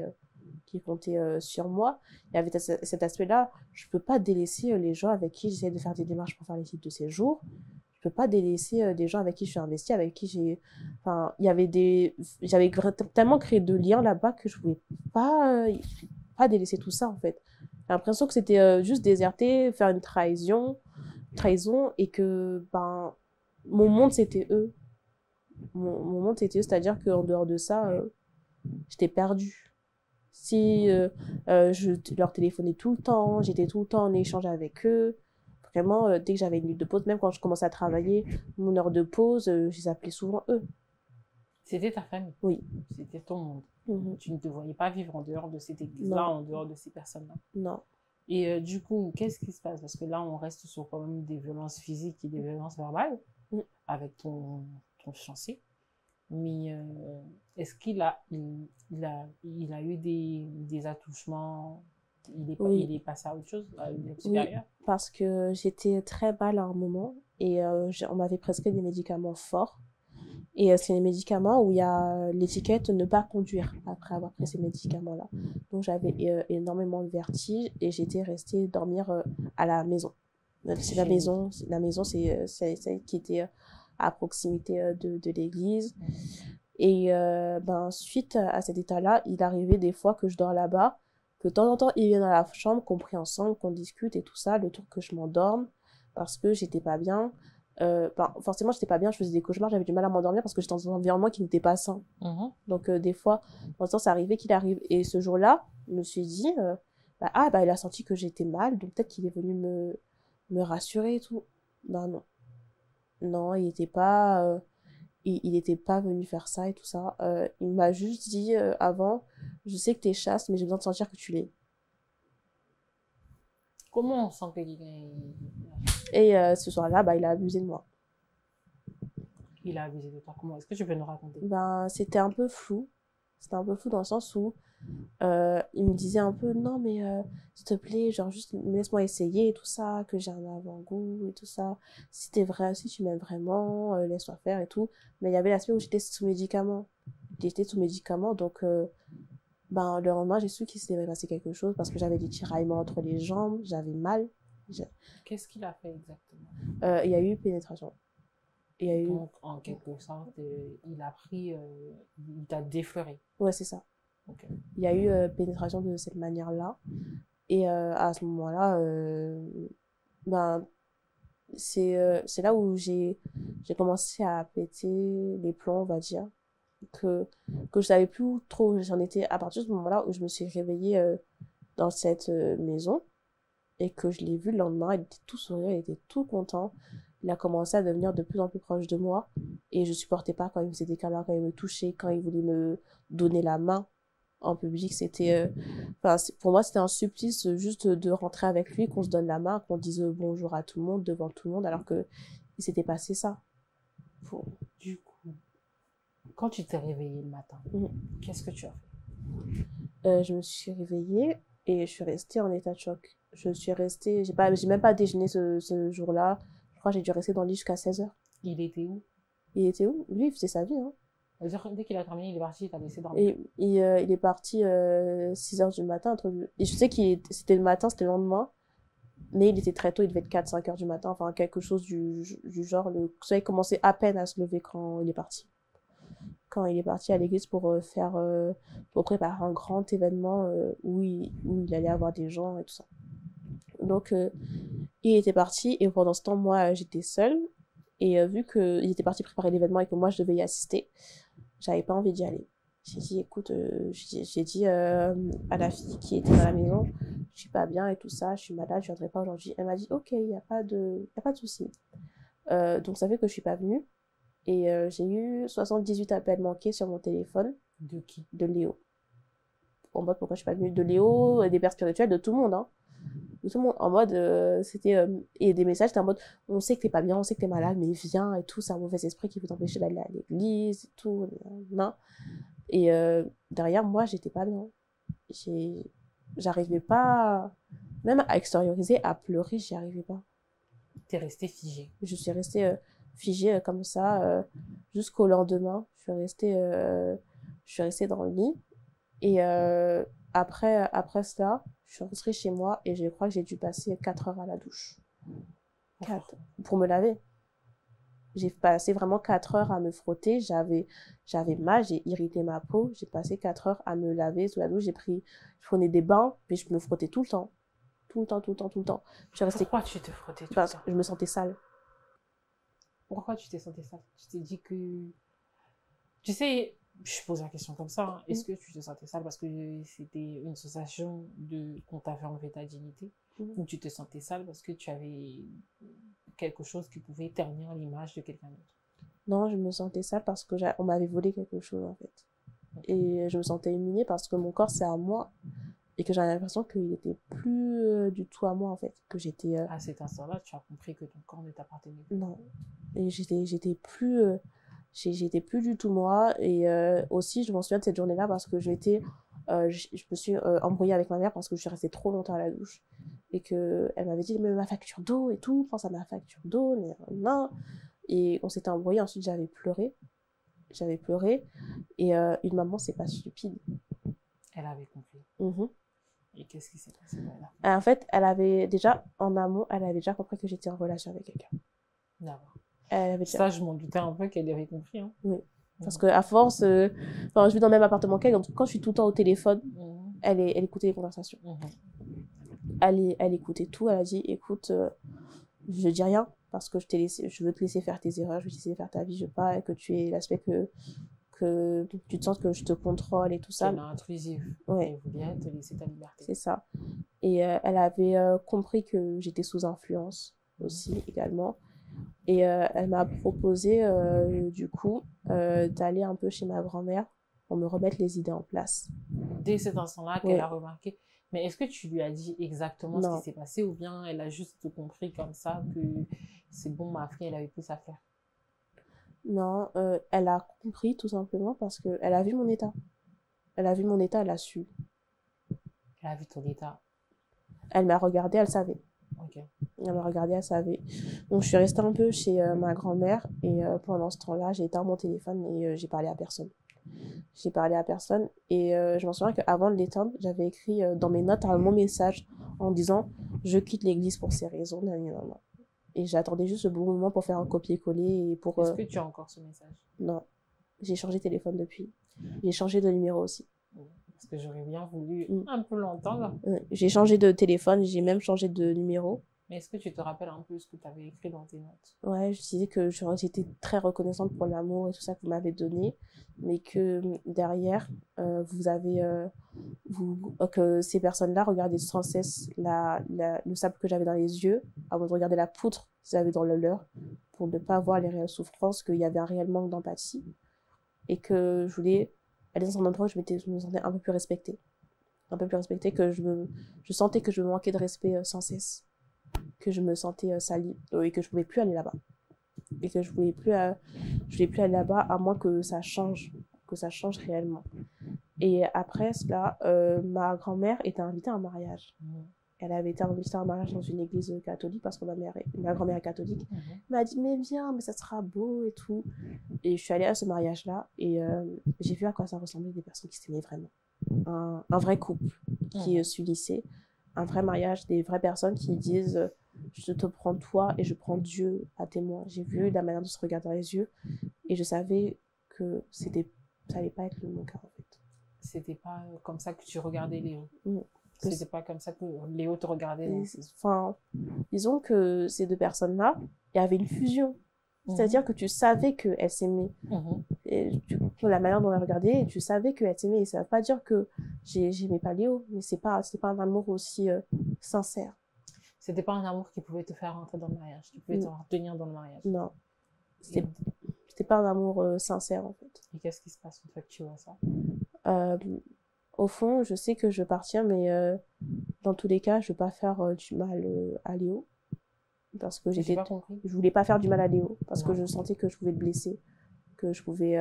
comptaient sur moi. Il y avait cet aspect-là. Je peux pas délaisser les gens avec qui j'essaie de faire des démarches pour faire les titres de séjour. Je peux pas délaisser des gens avec qui je suis investie, avec qui enfin, j'avais tellement créé de liens là-bas que je pouvais pas délaisser tout ça, en fait. J'ai l'impression que c'était juste déserter, faire une trahison, et que, mon monde, c'était eux. Mon monde, c'était eux, c'est-à-dire qu'en dehors de ça, j'étais perdue. Si je leur téléphonais tout le temps, j'étais tout le temps en échange avec eux. Vraiment, dès que j'avais une minute de pause, même quand je commençais à travailler, mon heure de pause, je les appelais souvent eux. C'était ta famille? Oui. C'était ton monde? Tu ne te voyais pas vivre en dehors de cette église-là, en dehors de ces personnes-là? Non. Et du coup, qu'est-ce qui se passe? Parce que là, on reste sur quand même des violences physiques et des violences verbales avec ton fiancé. Mais est-ce qu'il a eu des attouchements? Il est passé à autre chose, à une supérieure? Oui, parce que j'étais très mal à un moment et on m'avait prescrit des médicaments forts. Et c'est les médicaments où il y a l'étiquette ne pas conduire après avoir pris ces médicaments-là. Donc j'avais énormément de vertige et j'étais restée dormir à la maison. C'est la maison, c'est celle qui était à proximité de l'église. Et suite à cet état-là, il arrivait des fois que je dors là-bas, que de temps en temps, il vient dans la chambre, qu'on prie ensemble, qu'on discute et tout ça, le temps que je m'endorme, parce que j'étais pas bien. Forcément, j'étais pas bien, je faisais des cauchemars, j'avais du mal à m'endormir parce que j'étais dans un environnement qui n'était pas sain. Donc, des fois, dans le temps, ça arrivait qu'il arrive. Et ce jour-là, je me suis dit, il a senti que j'étais mal, donc peut-être qu'il est venu me rassurer et tout. Non. Non, il était pas venu faire ça et tout ça. Il m'a juste dit avant, je sais que t'es chaste, mais j'ai besoin de sentir que tu l'es. Comment on sent qu'il est... Et ce soir-là, il a abusé de moi. il a abusé de toi? Comment? Est-ce que tu peux nous raconter? Ben, c'était un peu flou. C'était un peu flou dans le sens où il me disait un peu, non, mais s'il te plaît, genre juste laisse-moi essayer et tout ça, que j'ai un avant-goût et tout ça. Si t'es vrai, si tu m'aimes vraiment, laisse-moi faire et tout. Mais il y avait l'aspect où j'étais sous médicaments. J'étais sous médicaments, donc ben, le lendemain, j'ai su qu'il s'était passé quelque chose parce que j'avais des tiraillements entre les jambes, j'avais mal. J'ai- Qu'est-ce qu'il a fait exactement? Il y a eu pénétration. Il y a eu... Donc, en quelque sorte, il a pris, il t'a défleuré. Ouais, c'est ça. Ok. Il y a eu pénétration de cette manière-là. Et à ce moment-là, ben, c'est là où j'ai commencé à péter les plombs, on va dire. Que je savais plus où trop où j'en étais. À partir de ce moment-là où je me suis réveillée dans cette maison et que je l'ai vu le lendemain, il était tout souriant, il était tout content. Il a commencé à devenir de plus en plus proche de moi et je supportais pas quand il me faisait des câlins, quand il me touchait, quand il voulait me donner la main en public. C'était, enfin, pour moi, c'était un supplice juste de rentrer avec lui, qu'on se donne la main, qu'on dise bonjour à tout le monde devant tout le monde, alors que il s'était passé ça. Du coup, quand tu t'es réveillée le matin, Mhm. qu'est-ce que tu as fait? Je me suis réveillée et je suis restée en état de choc. Je suis restée, j'ai même pas déjeuné ce jour-là. Je crois que j'ai dû rester dans le lit jusqu'à 16h. Il était où? Il était où? Lui, il faisait sa vie, hein. C'est-à-dire, dès qu'il a terminé, il est parti, il t'a laissé dormir. Et il est parti 6h du matin. Et je sais c'était le matin, c'était le lendemain. Mais il était très tôt, il devait être 4-5 heures du matin. Enfin, quelque chose du genre. Le soleil commençait à peine à se lever quand il est parti. Quand il est parti à l'église pour préparer un grand événement où il allait avoir des gens et tout ça. Donc, il était parti et pendant ce temps, moi, j'étais seule. Et vu qu'il était parti préparer l'événement et que moi, je devais y assister, j'avais pas envie d'y aller. J'ai dit, écoute, j'ai dit à la fille qui était dans la maison, je suis pas bien et tout ça, je suis malade, je viendrai pas aujourd'hui. Elle m'a dit, ok, y a pas de souci. Donc, ça fait que je suis pas venue. Et j'ai eu 78 appels manqués sur mon téléphone. De qui? De Léo. En mode, pourquoi je suis pas venue? De Léo, des pères spirituels, de tout le monde, hein. De tout le monde. En mode, c'était... et des messages, c'était en mode, on sait que t'es pas bien, on sait que t'es malade, mais viens et tout, c'est un mauvais esprit qui veut t'empêcher d'aller à l'église et tout. Non. Et derrière, moi, j'étais pas bien. J'arrivais pas... Même à extérioriser, à pleurer, j'y arrivais pas. T'es restée figée. Je suis restée figée comme ça jusqu'au lendemain. Je suis restée dans le lit. Et après cela, je suis rentrée chez moi et je crois que j'ai dû passer 4 heures à la douche. 4 pour me laver. J'ai passé vraiment 4 heures à me frotter. J'avais mal, j'ai irrité ma peau. J'ai passé 4 heures à me laver sous la douche. Je prenais des bains, puis je me frottais tout le temps. Tout le temps, tout le temps, tout le temps. Je suis restée... Pourquoi tu te frottais tout le Parce temps? que je me sentais sale. Pourquoi tu t'es sentie sale? Tu t'es dit que... Tu sais, je pose la question comme ça, hein. Est-ce que tu te sentais sale parce que c'était une sensation qu'on t'avait enlevé ta dignité? Ou tu te sentais sale parce que tu avais quelque chose qui pouvait ternir l'image de quelqu'un d'autre? Non, je me sentais sale parce que on m'avait volé quelque chose, en fait. Et je me sentais humiliée parce que mon corps, c'est à moi. Et que j'avais l'impression qu'il n'était plus du tout à moi, en fait. Que j'étais... À cet instant-là, tu as compris que ton corps ne t'appartenait plus. Non. Et j'étais plus... j'étais plus du tout moi. Et aussi, je m'en souviens de cette journée-là parce que je me suis embrouillée avec ma mère parce que je suis restée trop longtemps à la douche. Et qu'elle m'avait dit, mais ma facture d'eau et tout, pense à ma facture d'eau, non. Et on s'était embrouillé. Ensuite, j'avais pleuré. Et une maman, c'est pas stupide. Elle avait compris. Et qu'est-ce qui s'est passé là? En fait, elle avait déjà, en amont, elle avait déjà compris que j'étais en relation avec quelqu'un. D'accord. Déjà... Ça, je m'en doutais un peu qu'elle avait compris. Hein. Oui. Parce qu'à force, enfin, je vis dans le même appartement qu'elle, donc quand je suis tout le temps au téléphone, elle écoutait les conversations. Elle écoutait tout, elle a dit, écoute, je dis rien, parce que je veux te laisser faire tes erreurs, je veux te laisser faire ta vie, je veux pas que tu aies l'aspect que tu te sens que je te contrôle et tout ça. Elle est intrusive. Ouais. Elle voulait te laisser ta liberté. C'est ça. Et elle avait compris que j'étais sous influence aussi, également. Et elle m'a proposé, du coup, d'aller un peu chez ma grand-mère pour me remettre les idées en place. Dès cet instant-là qu'elle a remarqué. Mais est-ce que tu lui as dit exactement ce qui s'est passé ou bien elle a juste compris comme ça que c'est bon, ma fille, elle avait plus à faire? Non, elle a compris tout simplement parce qu'elle a vu mon état. Elle a vu mon état, elle a su. Elle a vu ton état. Elle m'a regardée, elle savait. Ok. Elle m'a regardée, elle savait. Donc je suis restée un peu chez ma grand-mère et pendant ce temps-là, j'ai éteint mon téléphone et j'ai parlé à personne. J'ai parlé à personne et je m'en souviens qu'avant de l'éteindre, j'avais écrit dans mes notes mon message en disant « Je quitte l'église pour ces raisons. » Et j'attendais juste le bon moment pour faire un copier-coller et pour... Est-ce que tu as encore ce message? Non, j'ai changé de téléphone depuis. J'ai changé de numéro aussi. Parce que j'aurais bien voulu Mm. un peu l'entendre. J'ai changé de téléphone, j'ai même changé de numéro. Mais est-ce que tu te rappelles un peu ce que tu avais écrit dans tes notes? Ouais, je disais que j'étais très reconnaissante pour l'amour et tout ça que vous m'avez donné, mais que derrière, vous avez... que ces personnes-là regardaient sans cesse le sable que j'avais dans les yeux avant de regarder la poutre qu'ils avaient dans le leur pour ne pas voir les réelles souffrances, qu'il y avait un réel manque d'empathie et que je voulais aller dans un endroit où je me sentais un peu plus respectée. Un peu plus respectée, que je sentais que je me manquais de respect sans cesse, que je me sentais salie et que je pouvais plus aller là-bas. Et que je voulais plus aller là-bas à moins que ça change réellement. Et après cela, ma grand-mère était invitée à un mariage. Elle avait été invitée à un mariage dans une église catholique parce que ma grand-mère est catholique. Elle m'a dit mais viens, mais ça sera beau et tout. Et je suis allée à ce mariage-là et j'ai vu à quoi ça ressemblait, des personnes qui s'aimaient vraiment. Un vrai couple qui s'unissait, un vrai mariage, des vraies personnes qui disent je te prends toi et je prends Dieu à témoin. J'ai vu la manière de se regarder dans les yeux et je savais que ça allait pas être mon cas en fait. C'était pas comme ça que tu regardais Léo. Non. C'était pas comme ça que Léo te regardait. Enfin, disons que ces deux personnes-là, il y avait une fusion. C'est-à-dire que tu savais qu'elles s'aimaient. Et la manière dont elles regardaient, tu savais qu'elles s'aimaient. Et ça ne veut pas dire que j'aimais pas Léo, mais c'était pas un amour aussi sincère. C'était pas un amour qui pouvait te faire rentrer dans le mariage, qui pouvait te retenir dans le mariage. Non. C'était pas un amour sincère, en fait. Et qu'est-ce qui se passe une fois que tu vois ça? Au fond, je sais que je veux partir, mais dans tous les cas, je veux pas faire du mal à Léo. Parce que j'ai pas compris. Je voulais pas faire du mal à Léo, parce que je sentais que je pouvais le blesser, que je pouvais...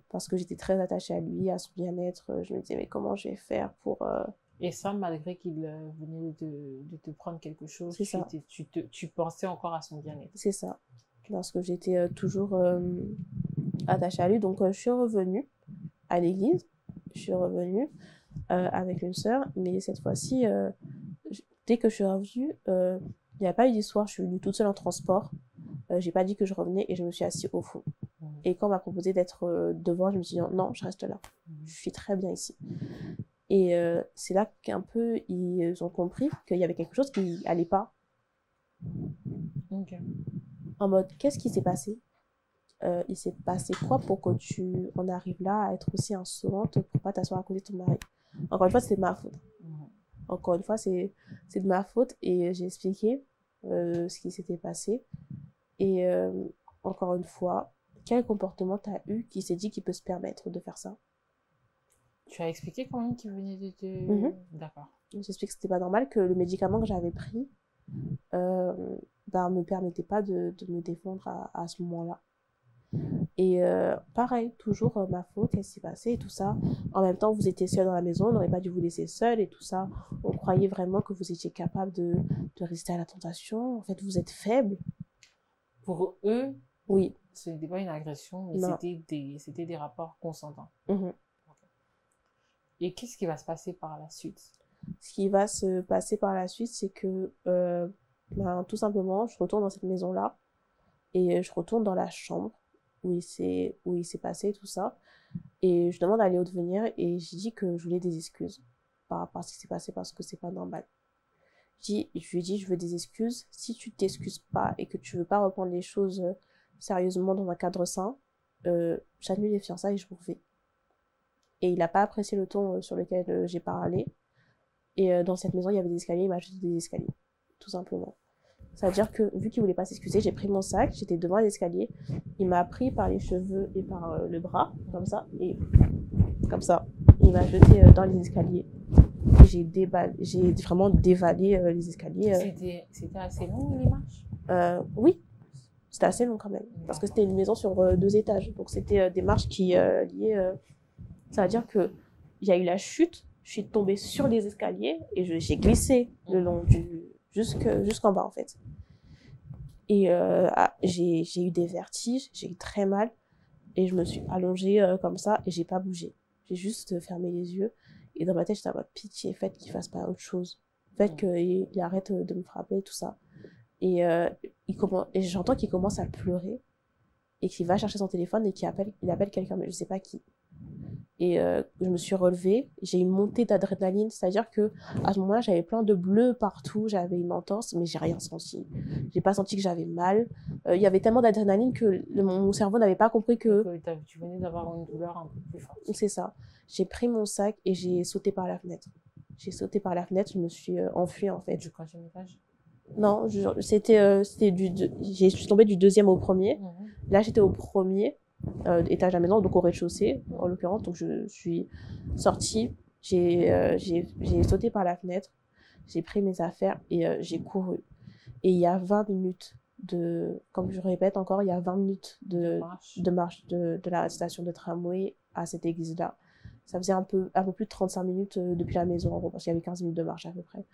parce que j'étais très attachée à lui, à son bien-être. Je me disais, mais comment je vais faire pour... Et ça, malgré qu'il venait de te prendre quelque chose, ça. Tu pensais encore à son bien-être. C'est ça. Parce que j'étais toujours attachée à lui. Donc, je suis revenue à l'église. Je suis revenue avec une sœur. Mais cette fois-ci, dès que je suis revenue, il n'y a pas eu d'histoire. Je suis venue toute seule en transport. J'ai pas dit que je revenais et je me suis assise au fond. Et quand on m'a proposé d'être devant, je me suis dit non, je reste là. Je suis très bien ici. Et c'est là qu'un peu ils ont compris qu'il y avait quelque chose qui allait pas. En mode, qu'est-ce qui s'est passé? Il s'est passé quoi pour que tu en arrives là à être aussi insolente pour pas t'asseoir à côté de ton mari? Encore une fois, c'est de ma faute. Encore une fois, c'est de ma faute et j'ai expliqué ce qui s'était passé. Et encore une fois, quel comportement t'as eu qui s'est dit qu'il peut se permettre de faire ça? Tu as expliqué quand même qu'il venait de te... D'accord. J'explique que c'était pas normal, que le médicament que j'avais pris me permettait pas de me défendre à ce moment-là. Et pareil, toujours ma faute, qu'est-ce qui s'est passé et tout ça. En même temps, vous étiez seul dans la maison, on n'aurait pas dû vous laisser seul et tout ça. On croyait vraiment que vous étiez capable de résister à la tentation. En fait, vous êtes faible. Pour eux, oui. Ce n'était pas une agression, mais c'était des rapports consentants. Et qu'est-ce qui va se passer par la suite? Ce qui va se passer par la suite, c'est que tout simplement, je retourne dans cette maison-là et je retourne dans la chambre où il s'est passé tout ça. Et je demande à Léo de venir et j'ai dit que je voulais des excuses par rapport à ce qui s'est passé parce que c'est pas normal. Je lui ai dit, je veux des excuses. Si tu t'excuses pas et que tu veux pas reprendre les choses sérieusement dans un cadre sain, j'annule les fiançailles et je vous refais. Et il n'a pas apprécié le ton sur lequel j'ai parlé. Et dans cette maison, il y avait des escaliers, il m'a ajouté des escaliers. Tout simplement. Ça veut dire que, vu qu'il voulait pas s'excuser, j'ai pris mon sac, j'étais devant l'escalier. Il m'a pris par les cheveux et par le bras, comme ça. Et comme ça. Il m'a jeté dans les escaliers. J'ai vraiment dévalé les escaliers. C'était assez long, les marches? Oui. C'était assez long quand même, parce que c'était une maison sur 2 étages. Donc c'était des marches qui liaient. Ça veut dire qu'il y a eu la chute, je suis tombée sur les escaliers et j'ai glissé le long jusqu'en bas en fait. Et j'ai eu des vertiges, j'ai eu très mal et je me suis allongée comme ça et j'ai pas bougé. J'ai juste fermé les yeux et dans ma tête j'étais en mode pitié, faites qu'il fasse pas autre chose. Faites qu'il arrête de me frapper, tout ça. Et, et j'entends qu'il commence à pleurer et qu'il va chercher son téléphone et il appelle quelqu'un, mais je sais pas qui. Et je me suis relevée, j'ai une montée d'adrénaline, c'est-à-dire que à ce moment-là, j'avais plein de bleus partout, j'avais une entorse, mais j'ai rien senti. J'ai pas senti que j'avais mal. Il y avait tellement d'adrénaline que mon cerveau n'avait pas compris que... Donc, tu venais d'avoir une douleur un peu plus forte. C'est ça. J'ai pris mon sac et j'ai sauté par la fenêtre. J'ai sauté par la fenêtre, je me suis enfuie en fait. Du quatrième étage? Non, je suis tombée du 2e au 1er. Là, j'étais au 1er. Étage à la maison, donc au rez-de-chaussée en l'occurrence. Donc je suis sortie, j'ai sauté par la fenêtre, j'ai pris mes affaires et j'ai couru. Et il y a 20 minutes comme je répète encore, il y a 20 minutes de marche de la station de tramway à cette église-là. Ça faisait un peu plus de 35 minutes depuis la maison en gros, parce qu'il y avait 15 minutes de marche à peu près.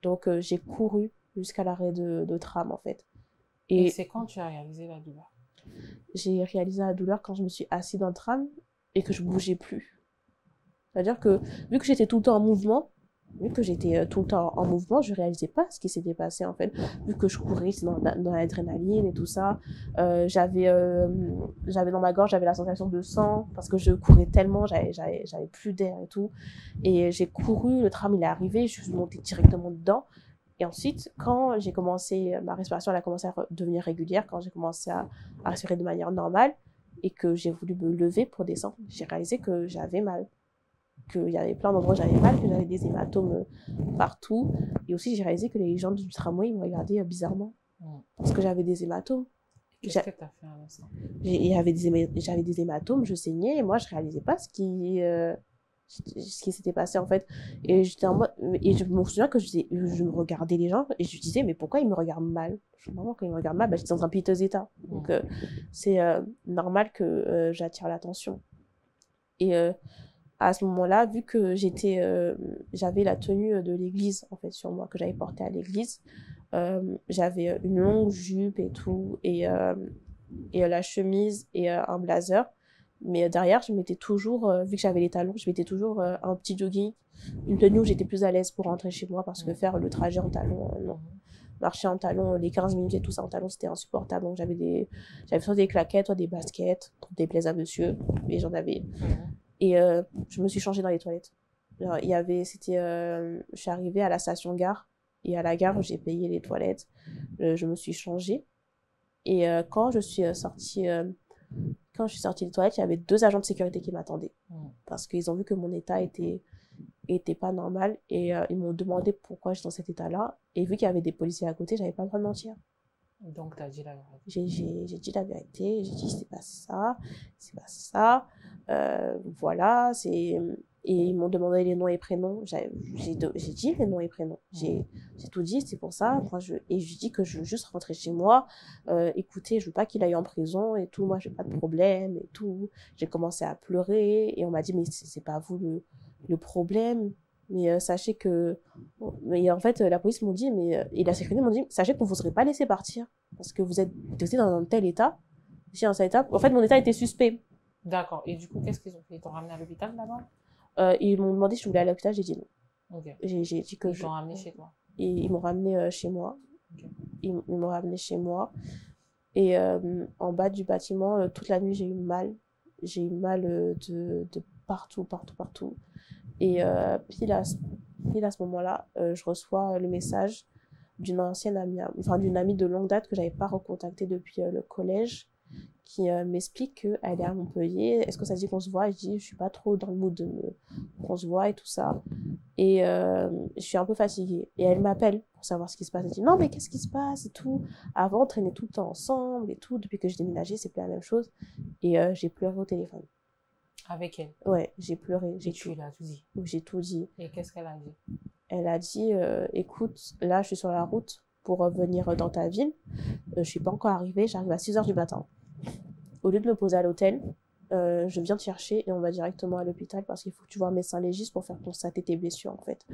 Donc j'ai couru jusqu'à l'arrêt de tram en fait. Et c'est quand tu as réalisé la douleur? J'ai réalisé la douleur quand je me suis assise dans le tram et que je bougeais plus. C'est-à-dire que, vu que j'étais tout le temps en mouvement, je réalisais pas ce qui s'était passé, en fait. Vu que je courais dans l'adrénaline et tout ça, j'avais dans ma gorge, j'avais la sensation de sang, parce que je courais tellement, j'avais plus d'air et tout. Et j'ai couru, le tram, il est arrivé, je suis montée directement dedans. Et ensuite, quand ma respiration elle a commencé à devenir régulière, quand j'ai commencé à respirer de manière normale et que j'ai voulu me lever pour descendre, j'ai réalisé que j'avais mal, qu'il y avait plein d'endroits où j'avais mal, que j'avais des hématomes partout. Et aussi, j'ai réalisé que les gens du tramway me regardaient bizarrement parce que j'avais des hématomes. Qu'est-ce que tu as fait à l'instant? J'avais des hématomes, je saignais et moi, je réalisais pas ce qui s'était passé en fait, et j'étais en mode, et je me souviens que je me regardais les gens et je disais mais pourquoi ils me regardent mal, vraiment quand ils me regardent mal, j'étais dans un piteux état, donc c'est normal que j'attire l'attention. Et à ce moment-là, vu que j'avais la tenue de l'église en fait sur moi, que j'avais portée à l'église, j'avais une longue jupe et tout, et la chemise et un blazer. Mais derrière, je mettais toujours, vu que j'avais les talons, je mettais toujours un petit jogging, une tenue où j'étais plus à l'aise pour rentrer chez moi, parce que faire le trajet en talons, non. Marcher en talons, les 15 minutes et tout ça en talons, c'était insupportable. Donc j'avais soit des claquettes, soit des baskets, pour déplaise à monsieur, mais j'en avais. Et je me suis changée dans les toilettes. Alors, je suis arrivée à la station-gare, et à la gare, j'ai payé les toilettes, je me suis changée. Et quand je suis sortie des toilettes, il y avait 2 agents de sécurité qui m'attendaient. Parce qu'ils ont vu que mon état était pas normal. Et ils m'ont demandé pourquoi j'étais dans cet état-là. Et vu qu'il y avait des policiers à côté, j'avais pas le droit de mentir. Donc, tu as dit la vérité. J'ai dit la vérité. J'ai dit, c'est pas ça. C'est pas ça. Voilà. Et ils m'ont demandé les noms et prénoms. J'ai dit les noms et prénoms. J'ai tout dit, c'est pour ça. Et je dis que je veux juste rentrer chez moi. Écoutez, je veux pas qu'il aille en prison et tout. Moi, j'ai pas de problème et tout. J'ai commencé à pleurer et on m'a dit, mais c'est pas vous le problème. Mais sachez que... Mais en fait, la police m'ont dit, et la sécurité m'ont dit, sachez qu'on ne vous aurait pas laissé partir. Parce que vous êtes aussi dans un tel état. Dans cet état. En fait, mon état était suspect. D'accord. Et du coup, qu'est-ce qu'ils ont fait? Ils t'ont ramené à l'hôpital là-bas? Ils m'ont demandé si je voulais aller à l'hôpital, j'ai dit non. Okay. J'ai dit que ils t'ont ramené chez toi? Et ils m'ont ramené chez moi. Okay. Ils m'ont ramené chez moi. Et en bas du bâtiment, toute la nuit, j'ai eu mal. J'ai eu mal de partout. Et pile à ce moment-là, je reçois le message d'une ancienne amie, d'une amie de longue date que j'avais pas recontactée depuis le collège, qui m'explique qu'elle est à Montpellier. Est-ce que ça se dit qu'on se voit? Et je dis, je suis pas trop dans le mood qu'on se voit et tout ça. Et je suis un peu fatiguée. Et elle m'appelle pour savoir ce qui se passe. Elle dit, non, mais qu'est-ce qui se passe et tout. Avant, on traînait tout le temps ensemble et tout. Depuis que j'ai déménagé, c'est plus la même chose. Et j'ai pleuré au téléphone. Avec elle? Ouais, j'ai pleuré. Tu l'as tout dit? J'ai tout dit. Et qu'est-ce qu'elle a dit? Elle a dit, écoute, là, je suis sur la route. pour venir dans ta ville. Je suis pas encore arrivée, j'arrive à 6h du matin. Au lieu de me poser à l'hôtel, je viens te chercher et on va directement à l'hôpital parce qu'il faut que tu vois un médecin légiste pour faire constater tes blessures, en fait.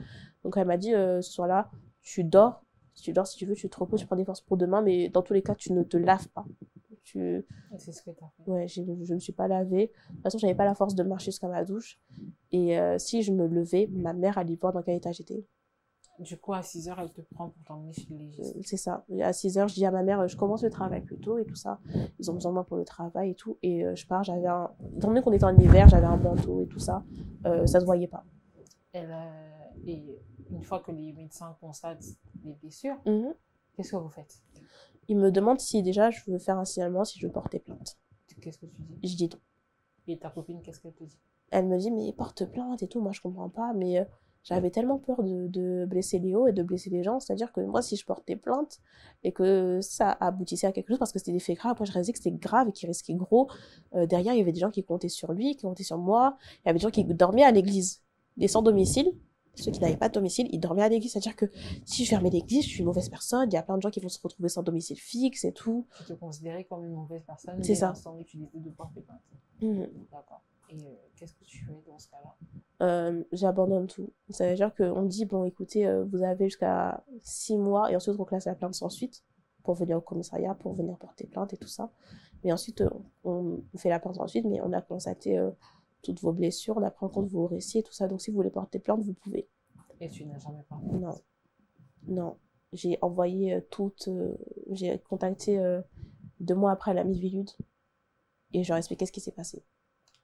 Donc, elle m'a dit, ce soir-là, tu dors. Si tu veux, tu te reposes, tu prends des forces pour demain, mais dans tous les cas, tu ne te laves pas. C'est ce que tu as fait. Ouais, je me suis pas lavée. De toute façon, j'avais pas la force de marcher jusqu'à ma douche. Et si je me levais, ma mère allait voir dans quel état j'étais. Du coup, à 6h, elle te prend pour t'emmener chez le légiste. C'est ça. À 6h, je dis à ma mère, je commence le travail plus tôt et tout ça. Ils ont besoin de moi pour le travail et tout. Et je pars, étant donné qu'on était en hiver, j'avais un manteau et tout ça. Ça se voyait pas. Et une fois que les médecins constatent les blessures, qu'est-ce que vous faites? Ils me demandent si déjà je veux faire un signalement, si je veux porter plainte. Qu'est-ce que tu dis? Je dis non. Et ta copine, qu'est-ce qu'elle te dit? Elle me dit, mais porte plainte et tout. Moi, je comprends pas. Mais j'avais tellement peur de blesser Léo et de blesser les gens. C'est-à-dire que moi, si je portais plainte et que ça aboutissait à quelque chose, parce que c'était des faits graves, moi, je réalisais que c'était grave et qu'il risquait gros. Derrière, il y avait des gens qui comptaient sur lui, qui comptaient sur moi. Il y avait des gens qui dormaient à l'église. Des sans domicile. Ceux qui n'avaient pas de domicile, ils dormaient à l'église. C'est-à-dire que si je fermais l'église, je suis une mauvaise personne. Il y a plein de gens qui vont se retrouver sans domicile fixe et tout. Tu te considérais comme une mauvaise personne. C'est ça. Où tu décides de porter plainte. D'accord. Et qu'est-ce que tu fais dans ce cas-là? J'abandonne tout. Ça veut dire qu'on dit, bon, écoutez, vous avez jusqu'à 6 mois et ensuite on classe la plainte sans suite pour venir au commissariat, pour venir porter plainte et tout ça. Mais ensuite, on fait la plainte ensuite, mais on a constaté toutes vos blessures, on a pris en compte vos récits et tout ça. Donc, si vous voulez porter plainte, vous pouvez. Et tu n'as jamais porté plainte? Non. Non. J'ai envoyé j'ai contacté 2 mois après la Miviludes et je leur ai expliqué ce qui s'est passé.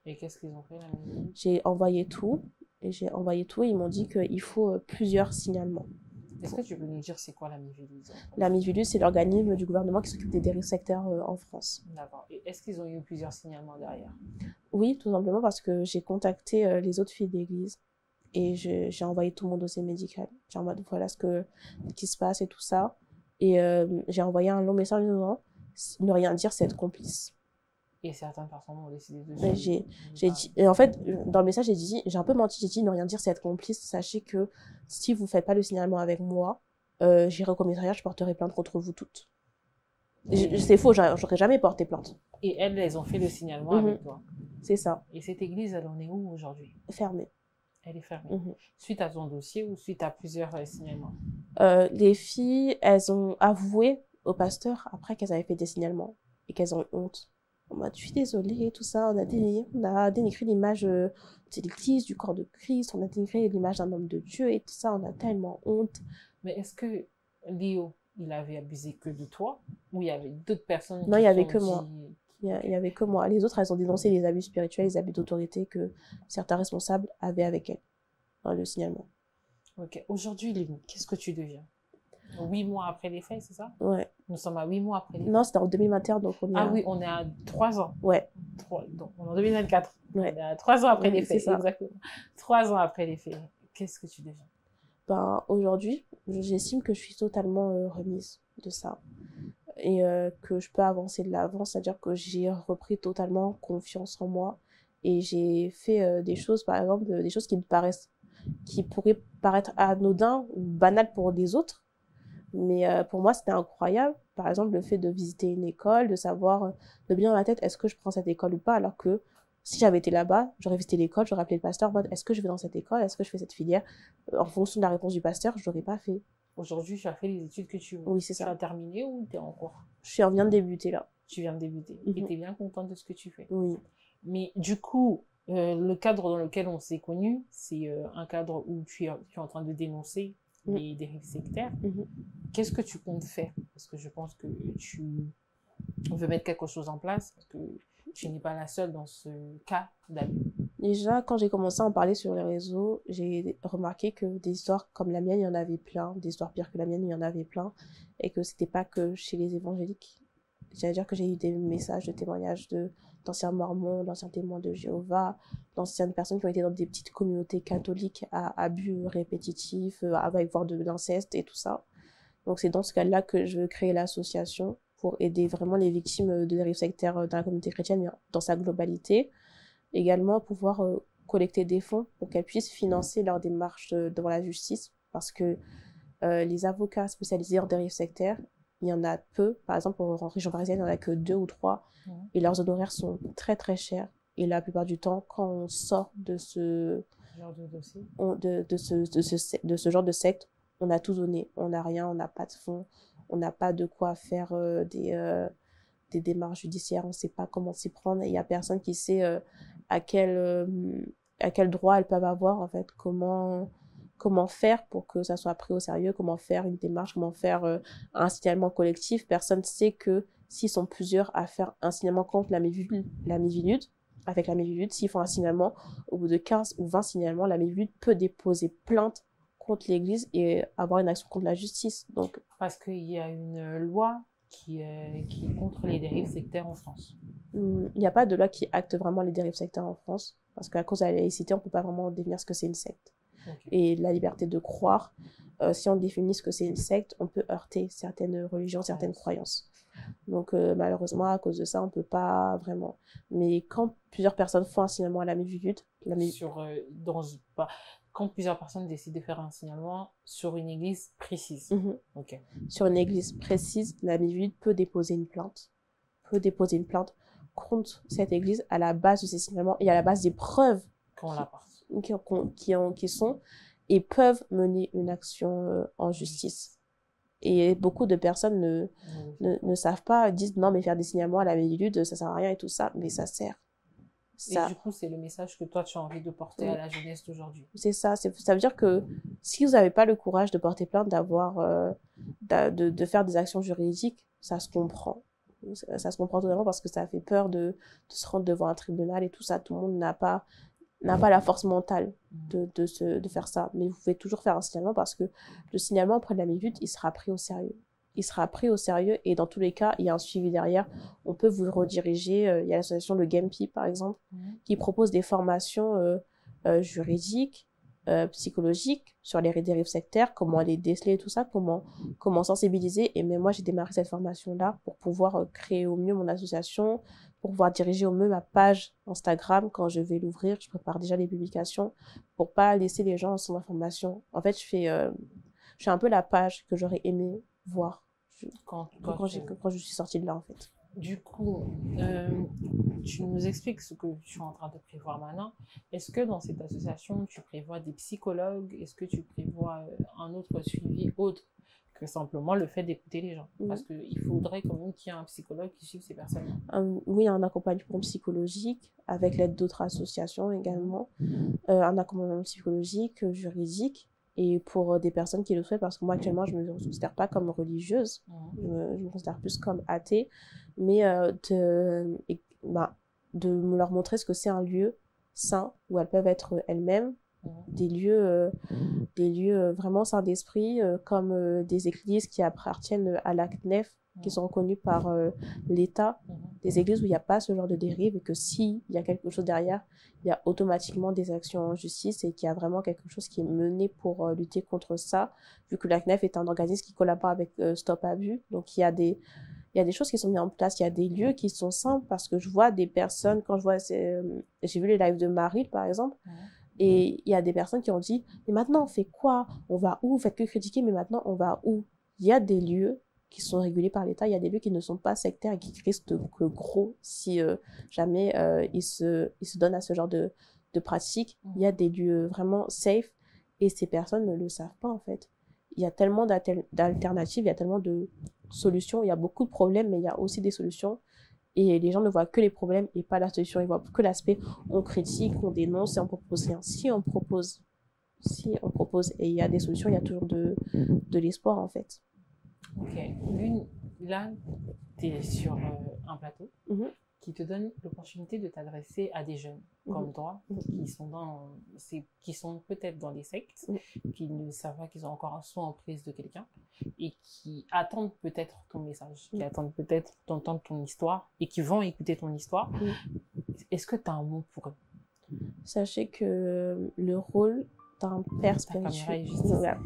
Et qu'est-ce qu'ils ont fait, la Miviludes? J'ai envoyé tout. Et ils m'ont dit qu'il faut plusieurs signalements. Est-ce que tu peux nous dire c'est quoi la Miviludes? La Miviludes, c'est l'organisme du gouvernement qui s'occupe des dérives sectaires en France. D'accord. Et est-ce qu'ils ont eu plusieurs signalements derrière? Oui, tout simplement parce que j'ai contacté les autres filles d'église et j'ai envoyé tout mon dossier médical. J'ai en mode voilà ce qui se passe et tout ça. Et j'ai envoyé un long message disant ne rien dire, c'est être complice. Et certaines personnes ont décidé de... J'ai dit, et en fait, dans le message, j'ai un peu menti, j'ai dit ne rien dire, c'est être complice. Sachez que si vous faites pas le signalement avec moi, j'irai au commissariat, je porterai plainte contre vous toutes. C'est faux, j'aurais jamais porté plainte. Et elles ont fait le signalement avec toi. C'est ça. Et cette église, elle en est où aujourd'hui? Fermée. Elle est fermée. Suite à ton dossier ou suite à plusieurs signalements? Les filles, elles ont avoué au pasteur après qu'elles avaient fait des signalements et qu'elles ont honte. Je suis désolée, tout ça, on a dénigré l'image de l'église, du corps de Christ, on a dénigré l'image d'un homme de Dieu et tout ça, on a tellement honte. Mais est-ce que Léo, il avait abusé que de toi ou il y avait d'autres personnes? Non, il y avait que moi. Il y avait que moi. Les autres, elles ont dénoncé les abus spirituels, les abus d'autorité que certains responsables avaient avec elles dans le signalement. Ok. Aujourd'hui, Léo, qu'est-ce que tu deviens? 8 mois après les faits, c'est ça? Ouais. Nous sommes à 8 mois après les faits. Non, c'était en 2021, donc on est oui, on est à 3 ans. Ouais. Donc, on est en 2024. Ouais. On est à 3 ans après les faits. C'est ça. Exactement. 3 ans après les faits. Qu'est-ce que tu deviens? Aujourd'hui, j'estime que je suis totalement remise de ça. Et que je peux avancer de l'avant, c'est-à-dire que j'ai repris totalement confiance en moi. Et j'ai fait des choses, par exemple, des choses qui pourraient paraître anodins ou banales pour des autres. Mais pour moi, c'était incroyable. Par exemple, le fait de visiter une école, de savoir, de bien dans ma tête, est-ce que je prends cette école ou pas, alors que si j'avais été là-bas, j'aurais visité l'école, j'aurais appelé le pasteur en mode, est-ce que je vais dans cette école, est-ce que je fais cette filière? En fonction de la réponse du pasteur, je l'aurais pas fait. Aujourd'hui, tu as fait les études que tu veux. Oui, c'est ça. Tu as terminé ou tu es en cours? Je viens de débuter là. Tu viens de débuter. Et tu es bien contente de ce que tu fais. Oui. Mais du coup, le cadre dans lequel on s'est connus, c'est un cadre où tu es en train de dénoncer les dérives sectaires. Qu'est-ce que tu comptes faire? Parce que je pense que tu veux mettre quelque chose en place, parce que tu n'es pas la seule dans ce cas d'abus. Déjà, quand j'ai commencé à en parler sur les réseaux, j'ai remarqué que des histoires comme la mienne, il y en avait plein. Des histoires pires que la mienne, il y en avait plein. Et que c'était pas que chez les évangéliques. J'allais dire que j'ai eu des messages de témoignages d'anciens mormons, d'anciens témoins de Jéhovah, d'anciennes personnes qui ont été dans des petites communautés catholiques à abus répétitifs, avec voire de l'inceste et tout ça. Donc c'est dans ce cas-là que je veux créer l'association pour aider vraiment les victimes de dérives sectaires dans la communauté chrétienne, mais dans sa globalité. Également pouvoir collecter des fonds pour qu'elles puissent financer leur démarche devant la justice, parce que Les avocats spécialisés en dérives sectaires, il y en a peu. Par exemple, en région parisienne, il n'y en a que 2 ou 3. Et leurs honoraires sont très, très chers. Et la plupart du temps, quand on sort de ce Genre de dossier. de ce genre de secte, on a tout donné. On n'a rien, on n'a pas de fonds, on n'a pas de quoi faire des démarches judiciaires, on ne sait pas comment s'y prendre. Il n'y a personne qui sait à quel droit elles peuvent avoir, en fait, comment faire pour que ça soit pris au sérieux, comment faire une démarche, comment faire un signalement collectif. Personne ne sait que s'ils sont plusieurs à faire un signalement contre la Miviludes, avec la Miviludes, s'ils font un signalement, au bout de 15 ou 20 signalements, la Miviludes peut déposer plainte contre l'Église et avoir une action contre la justice. Donc, parce qu'il y a une loi qui est contre les dérives sectaires en France. Il n'y a pas de loi qui acte vraiment les dérives sectaires en France, parce qu'à cause de la laïcité, on ne peut pas vraiment définir ce que c'est une secte. Okay. Et la liberté de croire, si on définit ce que c'est une secte, on peut heurter certaines religions, certaines croyances. Donc malheureusement, à cause de ça, on ne peut pas vraiment. Mais quand plusieurs personnes font un signalement à la Miviludes, quand plusieurs personnes décident de faire un signalement sur une église précise. Okay. Sur une église précise, la Miviludes peut déposer une plainte. Contre cette église à la base de ces signalements et à la base des preuves qui sont et peuvent mener une action en justice. Et beaucoup de personnes ne savent pas, disent non mais faire des signalements à la Miviludes, ça sert à rien et tout ça, mais ça sert. Et du coup, c'est le message que toi, tu as envie de porter à la jeunesse d'aujourd'hui. C'est ça. Ça veut dire que si vous n'avez pas le courage de porter plainte, de faire des actions juridiques, ça se comprend. Ça se comprend totalement parce que ça fait peur de se rendre devant un tribunal et tout ça. Tout le monde n'a pas la force mentale de faire ça. Mais vous pouvez toujours faire un signalement parce que le signalement auprès de la Miviludes, il sera pris au sérieux. Et dans tous les cas, il y a un suivi derrière. On peut vous rediriger. Il y a l'association Le Gempi, par exemple, qui propose des formations juridiques, psychologiques sur les dérives sectaires, comment les déceler et tout ça, comment sensibiliser. Et même moi, j'ai démarré cette formation-là pour pouvoir créer au mieux mon association, pour pouvoir diriger au mieux ma page Instagram. Quand je vais l'ouvrir, je prépare déjà les publications pour pas laisser les gens sans information. En fait, je fais un peu la page que j'aurais aimé voir quand je suis sortie de là, en fait. Du coup, tu nous expliques ce que tu es en train de prévoir maintenant. Est-ce que dans cette association, tu prévois des psychologues? Est-ce que tu prévois un autre suivi autre que simplement le fait d'écouter les gens? Parce qu'il faudrait quand même qu'il y ait un psychologue qui suive ces personnes. Oui, un accompagnement psychologique avec l'aide d'autres associations également. Un accompagnement psychologique, juridique. Et pour des personnes qui le souhaitent, parce que moi actuellement je ne me considère pas comme religieuse, je me considère plus comme athée, mais de me leur montrer ce que c'est un lieu sain où elles peuvent être elles-mêmes, des lieux vraiment sains d'esprit, comme des églises qui appartiennent à la CNEF, qui sont reconnues par l'État, des églises où il n'y a pas ce genre de dérive et que s'il y a quelque chose derrière, il y a automatiquement des actions en justice et qu'il y a vraiment quelque chose qui est mené pour lutter contre ça, vu que la CNEF est un organisme qui collabore avec Stop Abus. Donc il y a des choses qui sont mises en place, il y a des lieux qui sont simples parce que je vois des personnes, quand je vois, j'ai vu les lives de Marie par exemple, et il y a des personnes qui ont dit mais maintenant on fait quoi, on va où, vous faites que critiquer, mais maintenant on va où? Il y a des lieux qui sont régulés par l'État, il y a des lieux qui ne sont pas sectaires et qui risquent que gros si jamais ils se donnent à ce genre de pratiques. Il y a des lieux vraiment safe et ces personnes ne le savent pas en fait. Il y a tellement d'alternatives, il y a tellement de solutions, il y a beaucoup de problèmes mais il y a aussi des solutions et les gens ne voient que les problèmes et pas la solution, ils voient que l'aspect on critique, on dénonce et on propose rien. Si on propose et il y a des solutions, il y a toujours de l'espoir en fait. Ok, là, tu es sur un plateau qui te donne l'opportunité de t'adresser à des jeunes comme toi, qui sont peut-être dans les sectes, qui ne savent pas qu'ils ont encore un sou en prise de quelqu'un et qui attendent peut-être ton message, qui attendent peut-être d'entendre ton histoire et qui vont écouter ton histoire. Est-ce que tu as un mot pour eux? Sachez que le rôle d'un père Ta caméra spirituel. est juste Voilà.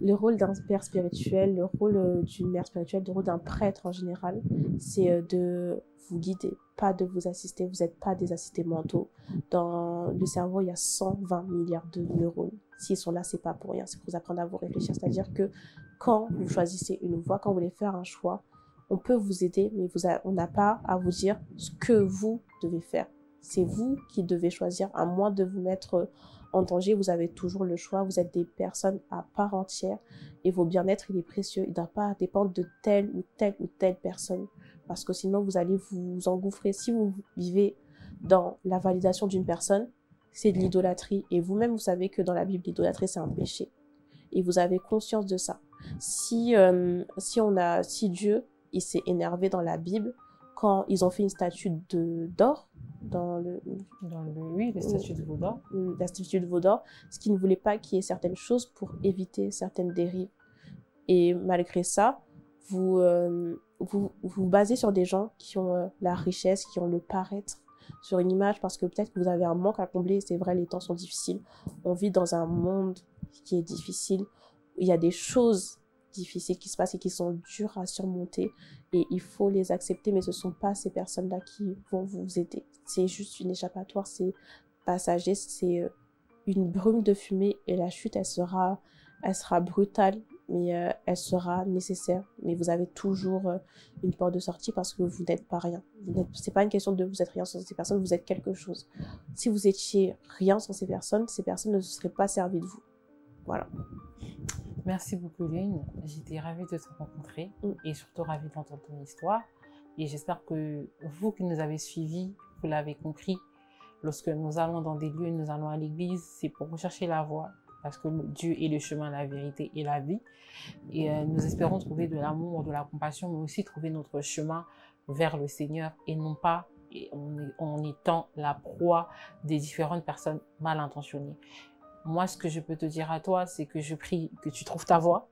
Le rôle d'un père spirituel, le rôle d'une mère spirituelle, le rôle d'un prêtre en général, c'est de vous guider, pas de vous assister. Vous n'êtes pas des assistés mentaux. Dans le cerveau, il y a 120 milliards de neurones. S'ils sont là, c'est pas pour rien. C'est pour vous apprendre à vous réfléchir. C'est-à-dire que quand vous choisissez une voie, quand vous voulez faire un choix, on peut vous aider, mais on n'a pas à vous dire ce que vous devez faire. C'est vous qui devez choisir, à moins de vous mettre en danger. Vous avez toujours le choix. Vous êtes des personnes à part entière et votre bien-être, il est précieux. Il ne doit pas dépendre de telle ou telle ou telle personne, parce que sinon, vous allez vous engouffrer. Si vous vivez dans la validation d'une personne, c'est de l'idolâtrie. Et vous-même, vous savez que dans la Bible, l'idolâtrie, c'est un péché. Et vous avez conscience de ça. Si Dieu, il s'est énervé dans la Bible quand ils ont fait une statue d'or oui, le statut de Bouddha. la statue de veau d'or, ce qui ne voulait pas qu'il y ait certaines choses pour éviter certaines dérives. Et malgré ça, vous basez sur des gens qui ont la richesse, qui ont le paraître, sur une image, parce que peut-être que vous avez un manque à combler. C'est vrai, les temps sont difficiles. On vit dans un monde qui est difficile. Il y a des choses difficiles qui se passent et qui sont dures à surmonter. Et il faut les accepter, mais ce ne sont pas ces personnes-là qui vont vous aider. C'est juste une échappatoire, c'est passager, c'est une brume de fumée, et la chute, elle sera brutale, mais elle sera nécessaire. Mais vous avez toujours une porte de sortie, parce que vous n'êtes pas rien. C'est pas une question de vous êtes rien sans ces personnes, vous êtes quelque chose. Si vous étiez rien sans ces personnes ne se seraient pas servies de vous. Voilà. Merci beaucoup, Lune. J'étais ravie de te rencontrer et surtout ravie d'entendre ton histoire. Et j'espère que vous qui nous avez suivis, vous l'avez compris. Lorsque nous allons dans des lieux, nous allons à l'église, c'est pour rechercher la voie. Parce que Dieu est le chemin, la vérité et la vie. Et nous espérons trouver de l'amour, de la compassion, mais aussi trouver notre chemin vers le Seigneur, et non pas en étant la proie des différentes personnes mal intentionnées. Moi, ce que je peux te dire à toi, c'est que je prie que tu trouves ta voie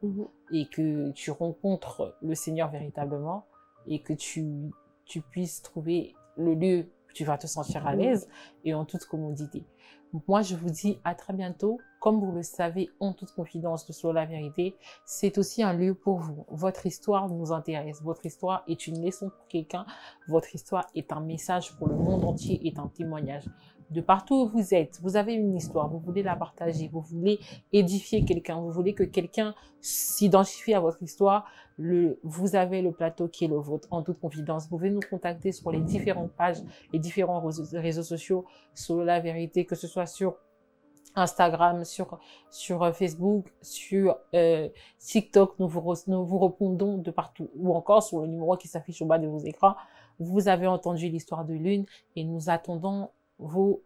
et que tu rencontres le Seigneur véritablement, et que tu puisses trouver le lieu où tu vas te sentir à l'aise et en toute commodité. Moi, je vous dis à très bientôt. Comme vous le savez, en toute confidence, de Selon la Vérité, c'est aussi un lieu pour vous. Votre histoire nous intéresse. Votre histoire est une leçon pour quelqu'un. Votre histoire est un message pour le monde entier, est un témoignage. De partout où vous êtes, vous avez une histoire, vous voulez la partager, vous voulez édifier quelqu'un, vous voulez que quelqu'un s'identifie à votre histoire, vous avez le plateau qui est le vôtre, en toute confidence. Vous pouvez nous contacter sur les différentes pages, les différents réseaux sociaux, Selon la Vérité, que ce soit sur Instagram, sur Facebook, sur TikTok, nous vous répondons de partout, ou encore sur le numéro qui s'affiche au bas de vos écrans. Vous avez entendu l'histoire de Lune, et nous attendons vos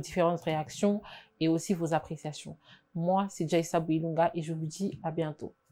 différentes réactions et aussi vos appréciations. Moi, c'est Jaïssa Bouilunga, et je vous dis à bientôt.